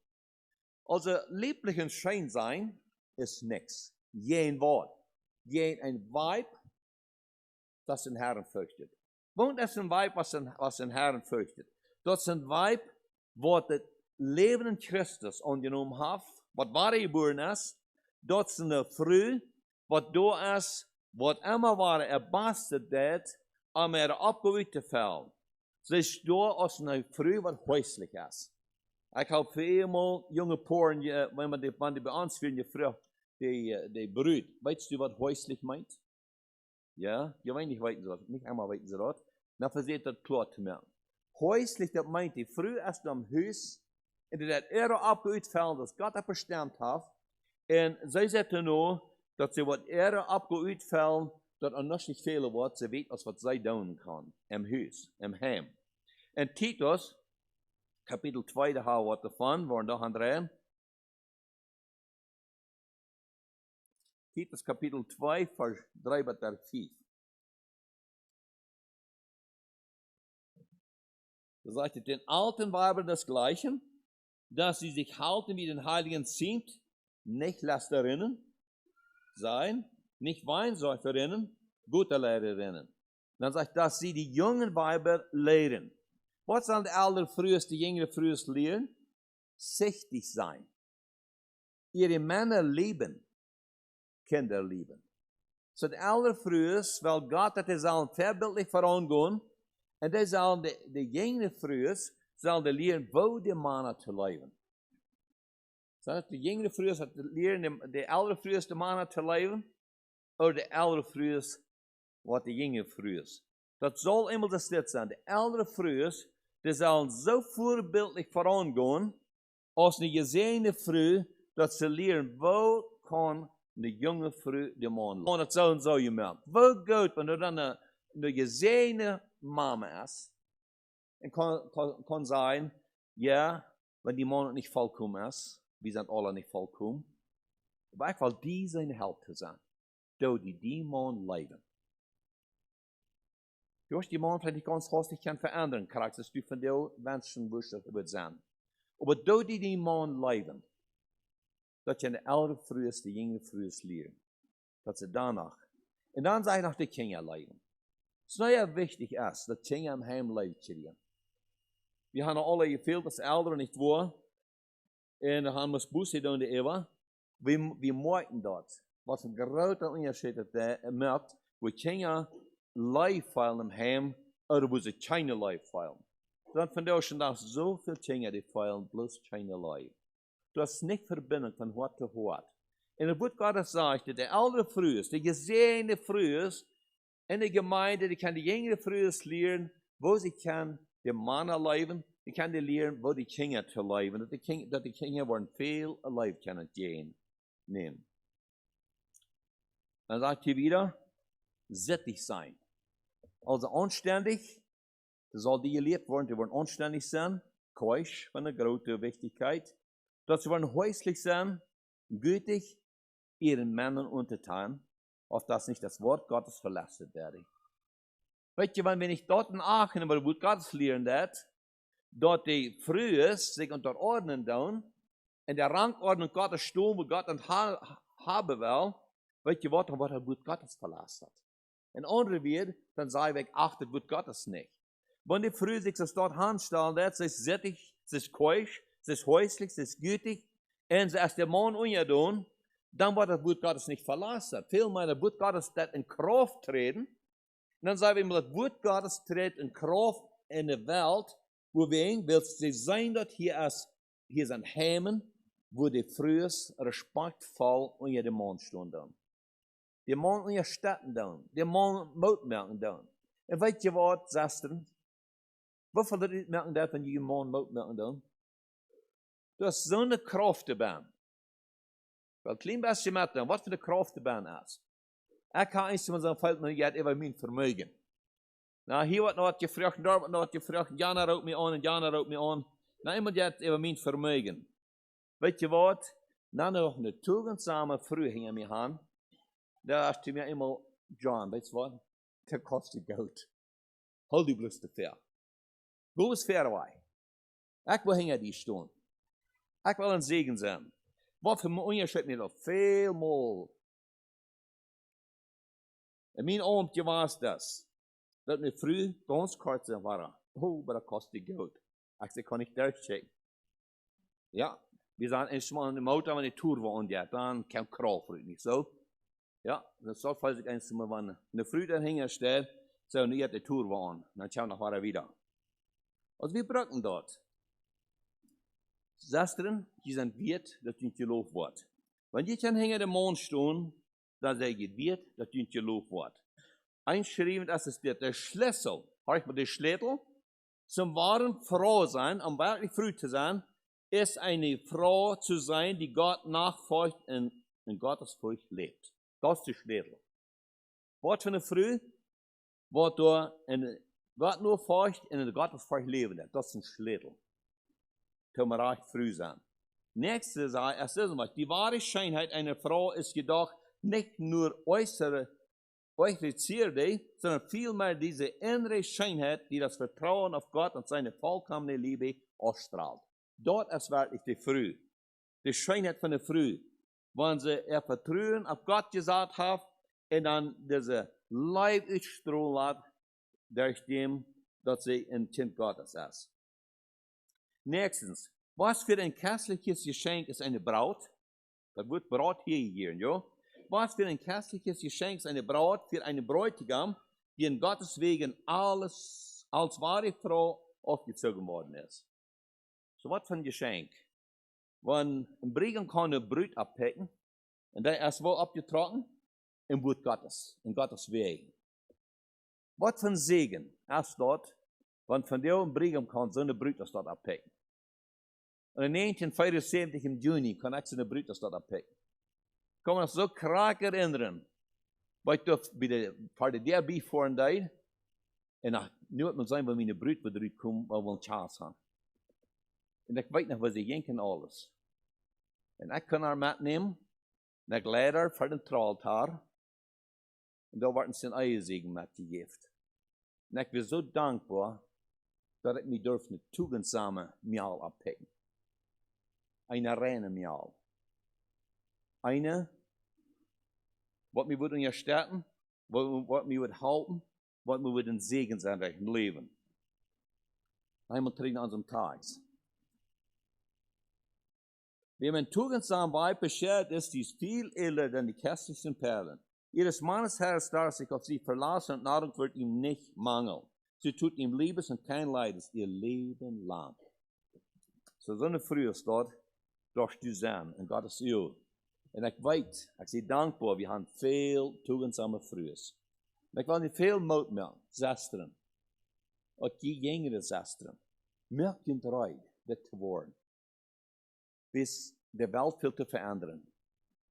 Also lieblich und schön sein ist nichts. Jein Wort. Jein ein Weib, das den Herrn fürchtet. Wohnt es ein Weib, was den Herrn fürchtet? Das ist ein Weib, wo das Leben in Christus angenommen hat, was wahre geboren ist. Das ist eine Frau, was da ist, was immer war, bastet das, om opgeüt te vallen. Ze is door als een vrouw wat häuslich is. Ik heb voor eenmaal jonge poren, wenn die bei uns für eine Frau, die Brüd, weißt du, was häuslich meint? Ja, je weet niet weten ze dat, nicht einmal weten ze dat. Dan versteht das klar zu merken. Häuslich, das meint, die Frau ist am Haus, und die hat ihre opgeüt vallen, das Gott hat bestimmt hat, und sie sagt nur, dass sie wat ihre opgeüt vallen, dat er nog niet veel wordt, ze weet als wat zij doen kan. Im huis, im heim. En Titus, kapitel 2, daar hou wat ervan, waar nog aan draaien. Titus, kapitel 2, vers 3 bis 4. Da sagt er, den alten Weibern desgleichen, dass sie sich halten wie den Heiligen ziemt, nicht Lästerinnen sein, nicht Weinsäuferinnen, gute Lehrerinnen. Dann sagt, dass sie die jungen Weiber lehren. Was sollen die ältere frühest, die jüngere frühest lehren? Sichtig sein. Ihre Männer lieben, Kinder lieben. So die ältere frühest, weil Gott hat es allen verbildlich vorangehen, und die sollen die jüngere frühest, sollen die lehren, wo die Männer zu leben. So die jüngere frühest hat lehren, die ältere frühest, die Männer zu leben, oder de oudere vroegers, wat de jonge vroegers. Dat zal eenmaal de stil zijn. De oudere vroegers, die zullen zo voorbeeldelijk vooraan als een gezegende vrouw, dat ze leren, wo kan de jonge vrouw de man laten. Dat zou zo je merken. Wo goed, wanneer dan een gezegende mama is, en kan zijn, ja, wenn die man niet volkomen is, we zijn alle niet volkomen, maar ik wil die zijn help te zijn. Door die man leven. Du hast die man vielleicht ganz hastig kann verändern, Charakter, du von der Menschen wirst wird sein. Aber durch die man leben, dat je in de oude vroeges, de jongere vroeges leren. Dat ze danach. En dan zei nog de kinderen leven. Het is nou ja wichtig is, dat kinderen im heim leven kriegen. Wir haben alle gefehlt, als Eltern nicht wahr. Und da haben wir das Busse da in der Ewa. Wir merken das. Was ein großer Unterschied ist, der merkt, wo Kinder live fallen im Heim, oder wo sie keine live fallen. Dann von der schon das so viele Kinder, die fallen bloß keine live. Du hast nicht Verbindung von Hort zu Hort. Und das Wort Gottes sagt, dass der ältere Frühs, der gesehene Frühs, in der Gemeinde, die kann die jüngere Frühs lernen, wo sie kann die Männer leben, die kann die lernen, wo die Kinder zu leben, dass die Kinder wollen viel Leben können gehen, nehmen. Dann sagt hier wieder, sittig sein. Also anständig, das soll die gelebt werden, die wollen anständig sein, keusch von der großen Wichtigkeit, dass sie wollen häuslich sein, gütig, ihren Männern untertan, auf dass nicht das Wort Gottes verlassen werde. Weet je, wenn ich dort in Aachen über das Wort Gottes lernen, dort die Frühes sich unterordnen tun, in der Rangordnung Gottes stehen, wo Gott haben will, weet je wat, dan wordt het Wort Gottes verlassen. En andere weer, dan zei ik, ach, das Wort Gottes nicht. Wenn die Frühe sich das dort anstellen, sie ist sättig, sie ist keusch, sie ist häuslich, sie ist gütig, und sie ist der Mann ungetun, dann wird das Wort Gottes nicht verlassen. Vielmehr, das Wort Gottes wird in Kraft treten. Und dann sagen wir immer, das Wort Gottes tritt in Kraft in der Welt, wo wir hin, weil sie sein dort hier sind Heimen, wo die Frühes respektvoll unter dem Mann stehen. Die Mann unter Städten tun, die Mann Mutmerken tun. Und weet je wat, Schwestern? Woveel merken dat van je Mann Mutmerken tun? Du hast so eine Kraft dabei. Wel, klein beetje met dan, wat voor de kracht erbij is. Ik ga eens maar zo'n feit met je over mijn vermogen. Nou, hier wordt nog wat gevraagd, daar wordt nog wat gevraagd. Jana roept me aan en Jana roept me aan. Nou, iemand heeft over mijn vermogen. Weet je wat? Nou, nog een tugendzame vrouw hing me aan. Daar is mir eenmaal, John, weet je wat? Dat kost je geld. Hol die bloß te ver. Go eens ver wij. Ik wil hingen die stoon. Ik wil een zegen zijn. Wat voor mij onderscheid niet al veel meer. In mijn oomtje was dat mijn vrouw ganz kort zijn waren. Oh, maar dat kost die geld. Ik zei, kan ik durchchecken? Ja, we zijn eenmaal in de motor, wanneer de tour waren, ja, dan kan kraal voor het niet zo. Ja, dan zal ik eenmaal wanneer de vrouw dan hing staat, zo niet de tour waren. Dan gaan we nog weer wieder. Also wir brauchen dort. Schwestern, die sind wert, dass du gelobt wird. Wenn die dann hinter dem Mond stehen, dann sage ich, wert, dass du gelobt wird. Einschrieben, das ist der Schlüssel, hör mal, der Schlüssel zum wahren Frau sein, um wirklich früh zu sein, ist eine Frau zu sein, die Gott nachfolgt und in Gottes Furcht lebt. Das ist der Schlüssel. Was für eine Frau, was du in Gott nur folgt und in Gottes Furcht leben, das ist ein Schlüssel. Können wir recht früh sein. Nächstes ist, die wahre Schönheit einer Frau ist jedoch nicht nur äußere Zierde, sondern vielmehr diese innere Schönheit, die das Vertrauen auf Gott und seine vollkommene Liebe ausstrahlt. Dort ist wirklich die Früh. Die Schönheit von der Früh. Wenn sie ihr Vertrauen auf Gott gesagt hat und dann diese Leib ausstrahlen hat, durch dem, dass sie ein Kind Gottes ist. Nächstens, was für ein köstliches Geschenk ist eine Braut? Das wird Braut hier gegeben, ja? Was für ein köstliches Geschenk ist eine Braut für einen Bräutigam, die in Gottes Wegen alles als wahre Frau aufgezogen worden ist. So was für ein Geschenk. Wenn ein Bräutigam kann eine Brut abpacken, und der ist wohl abgetrocknet, im Wort Gottes, in Gottes Wegen. Was für ein Segen ist dort, wenn von der ein Bräutigam kann so eine Brut das dort abpacken. Und in 1974 im Juni kann ich so eine Brut das dort abpacken. Ich kann mich so krank erinnern, weil ich bei der Party der bevor died, und nu hat man sein, weil meine Brut wieder kommen, weil wir eine Chance haben. Und ich weiß noch, was ich denke alles. Und ich kann haar mitnehmen, und ich lade für den Traltar, und da wird ein Eiersegen mitgegeben. Und ich bin so dankbar, dass ich mich durch eine tugendsame Mial abpacken. Eine reine Mial. Eine, was mir wird unterstützen, was mir wird halten, was mir wird ein Segen sein durch ein Leben. Einmal trinken an unserem Tag. Wer mit tugendsam Weib beschert ist, die ist viel edler denn die köstlichsten Perlen. Ihres Mannes Herz darf sich auf sie verlassen und Nahrung wird ihm nicht mangeln. Sie tut ihm Liebes und kein Leides ihr Leben lang. So eine Früh ist dort, darfst du sein in Gottes Öl. Und ich weiß, ich bin dankbar, wir haben viel tugendsame Frühs. Und ich will nicht viel Mut mehr, Schwestern, und die jüngere Schwestern, merkt ihr bereit, das zu worden, bis der Welt viel zu verändern.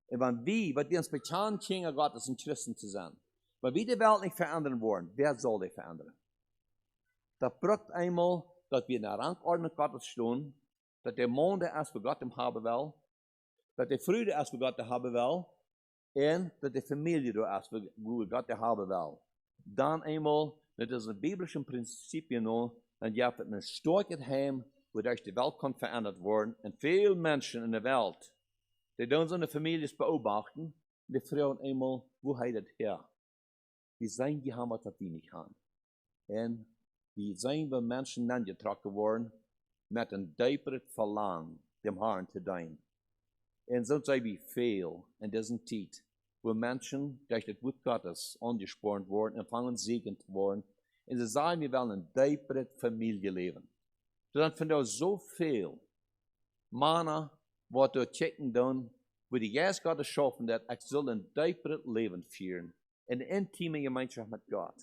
Und wenn wir uns bekennen, Kinder Gottes und Christen zu sein, wenn wir die Welt nicht verändern wollen, wer soll die verändern? Das braucht einmal, dass wir in der Rangordnung Gottes stehen, dass der Mond erst für Gott haben will, dass der Freude erst für Gott haben will, und dass die Familie erst für Gott haben will. Dann einmal, das ist ein biblisches Prinzip, und ihr habt ein starkes Heim, wodurch die Welt kann verändert werden. Und viele Menschen in der Welt, die so eine Familie beobachten, die fragen einmal, wo hat das her? Wie sein die haben, was wir nicht haben? Und wie sind wir Menschen angetroffen worden, mit einem deeperen Verlangen, dem Herrn zu dienen. Und so sei wie viel in dieser Zeit, wo Menschen durch das Wort Gottes angespornt wurden, empfangen segnet worden, und sie sagen, wir wollen ein deeperes Familienleben. Dann finden wir so viel Männer, was wir checken tun, wo die Geist Gottes schaffen hat, ich soll ein deeperes Leben führen, in intime Gemeinschaft mit Gott.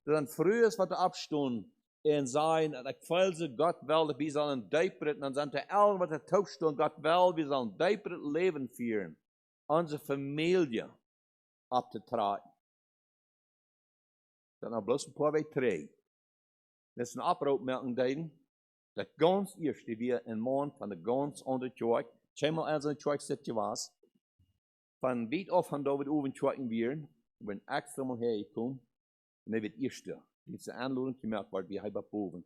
Dann früher ist, was wir abstehen, und sagen, ich fühle Gott will, dass wir sollen ein deeperes, und dann sind die allen, was er taufstehen, Gott will, wir sollen ein deeperes Leben führen, unsere Familie abzutragen. Dann noch bloß ein paar Wege drei. Das ist ein Abrufmerken, das ganz erste, wir in Morgen von der ganz anderen Kirche, zweimal als eine Kirche sitzen was, von weit auf von da wird oben Kirchen werden, wenn extra mal hergekommen, und dann wird erste, die ist eine Anladung gemerkt, weil wir halb oben.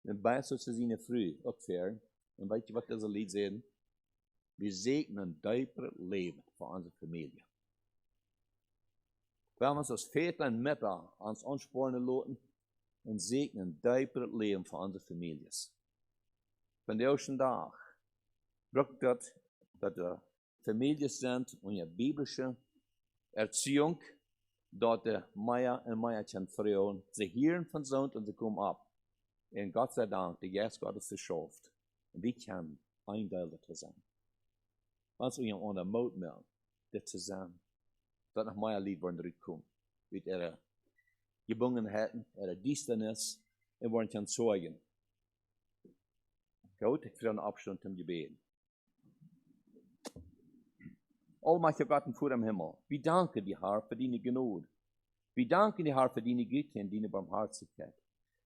Dann bei so zu sehen früh, abfahren, und weißt du, was das Lied sagen? Wir segnen ein deeperes Leben für unsere Familie. Wir haben uns als Väter und Mütter ans anspornen lassen, und segnen ein deeperes Leben für unsere Familien. Von der ersten Tag braucht das, dass die Familien sind und eine biblische Erziehung, dort die Meier und Meierchen Frauen, sie hören von Sohn und sie kommen ab. Und Gott sei Dank, die Geist Gottes ist schafft. Und wir können ein Teil davon sein. Was wir an der Mut mehr, das zu sein, dass nach meiner Liebe wollen zurückkommen. Mit ihrer Gebungenheiten, ihrer Distanz, und wollen können zeugen. Gut, ich will einen Abstand zum Gebet. Allmächtiger Gott und Vater im Himmel, wir danken dir, Herr, für deine Gnade. Wir danken dir, Herr, für deine Güte und deine Barmherzigkeit.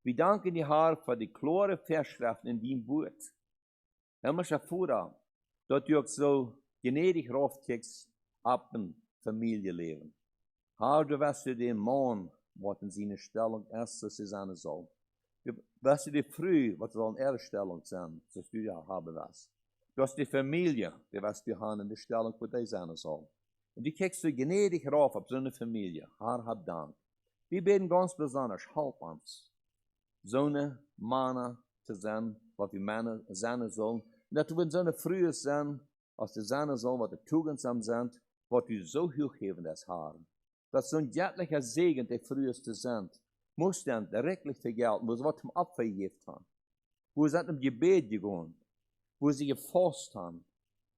Wir danken dir, Herr, für die klare Verschriften in deinem Wort. Himmlischer Vater, dass du auch so gnädig raufkickst ab ein Familienleben. Herr, du weißt dir den Mann, was in seiner Stellung ist, dass sie sein soll. Du weißt dir früh, was soll in ihrer Stellung sein, dass du ja haben wirst. Du hast die Familie, die was du haben in der Stellung, wo die sein soll. Und du kriegst so gnädig rauf auf so eine Familie. Herr, hab Dank. Wir beten ganz besonders, help uns, so eine Männer zu sein, was wir Männer sein sollen. Und dass wir in so eine Frühe sein, als die sein sollen, was die tugendsam sind, was du so hochheben das Herr. Dass so ein göttlicher Segen, der früheste sind, muss dann direktlich vergelten, wo sie was zum Opfer gegeben haben. Wo sie im Gebet gegangen, wo sie gefasst haben,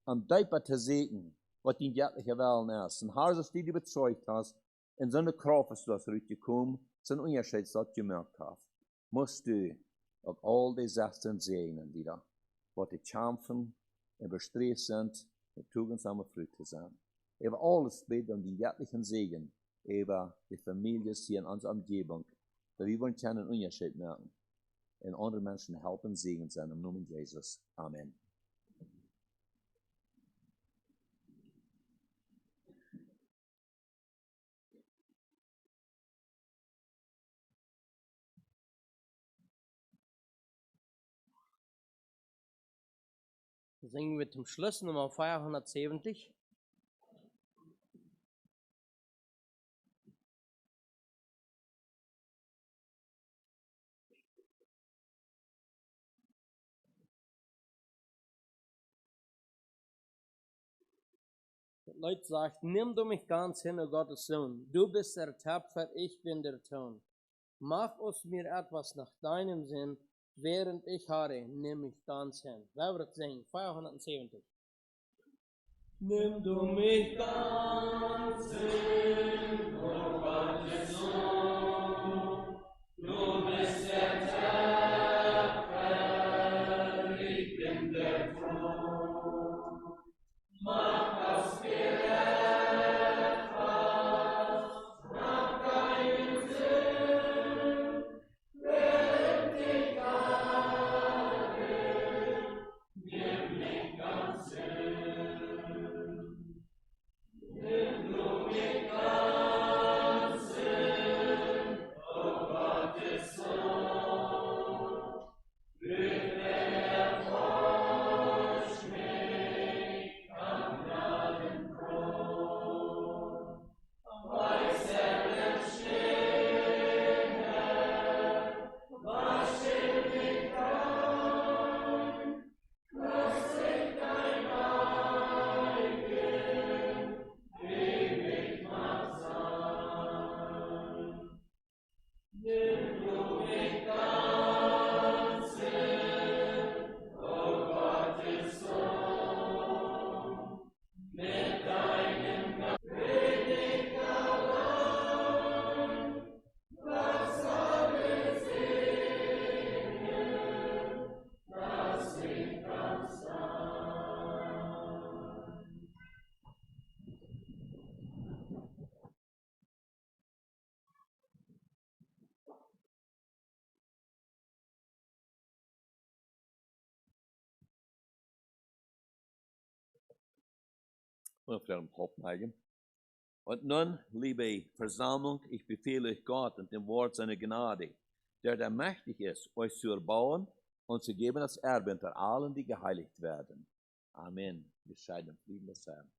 am Deiper zu segnen, was die göttliche Wellen ist. Und Herr, dass du dich überzeugt hast, in so eine Kraft ist das zurückgekommen, so ein Unterschied, das du gemerkt hast, musst du auf all die 16 segnen wieder, was die kämpfen und bestrebt sind, mit tugendsamer Frucht zu sein. Über alles beten um die göttlichen Segen, über die Familien hier in unserer Umgebung, dass wir wollen einen Unterschied merken und andere Menschen helfen, Segen sein im Namen Jesus. Amen. Singen wir zum Schluss Nummer 470. Leute sagt, nimm du mich ganz hin, o Gottes Sohn. Du bist der Tapfer, ich bin der Ton. Mach aus mir etwas nach deinem Sinn, während ich harre, nimm mich ganz hin. Wer wird singen? 570. Nimm du mich ganz hin, o Gottes Sohn. Du bist der Tapfer, ich bin der Thron. Mach aus mir etwas nach deinem Sinn, während ich harre, nimm mich ganz hin. Nimm du mich ganz hin, o Gottes Sohn. Erforsch mich am Gnadenthron. Weissagen stehen, wasche mich rein, lass dich dein eigen ewig Mann sein. Nimm du mich ganz hin, o Gottes Sohn, mit deinem König allein, lass alle singen, lass mich ganz sein. Und für Haupt neigen. Und nun, liebe Versammlung, ich befehle euch Gott und dem Wort seiner Gnade, der mächtig ist, euch zu erbauen und zu geben als Erbe unter allen, die geheiligt werden. Amen. Wir scheiden Frieden des Herrn.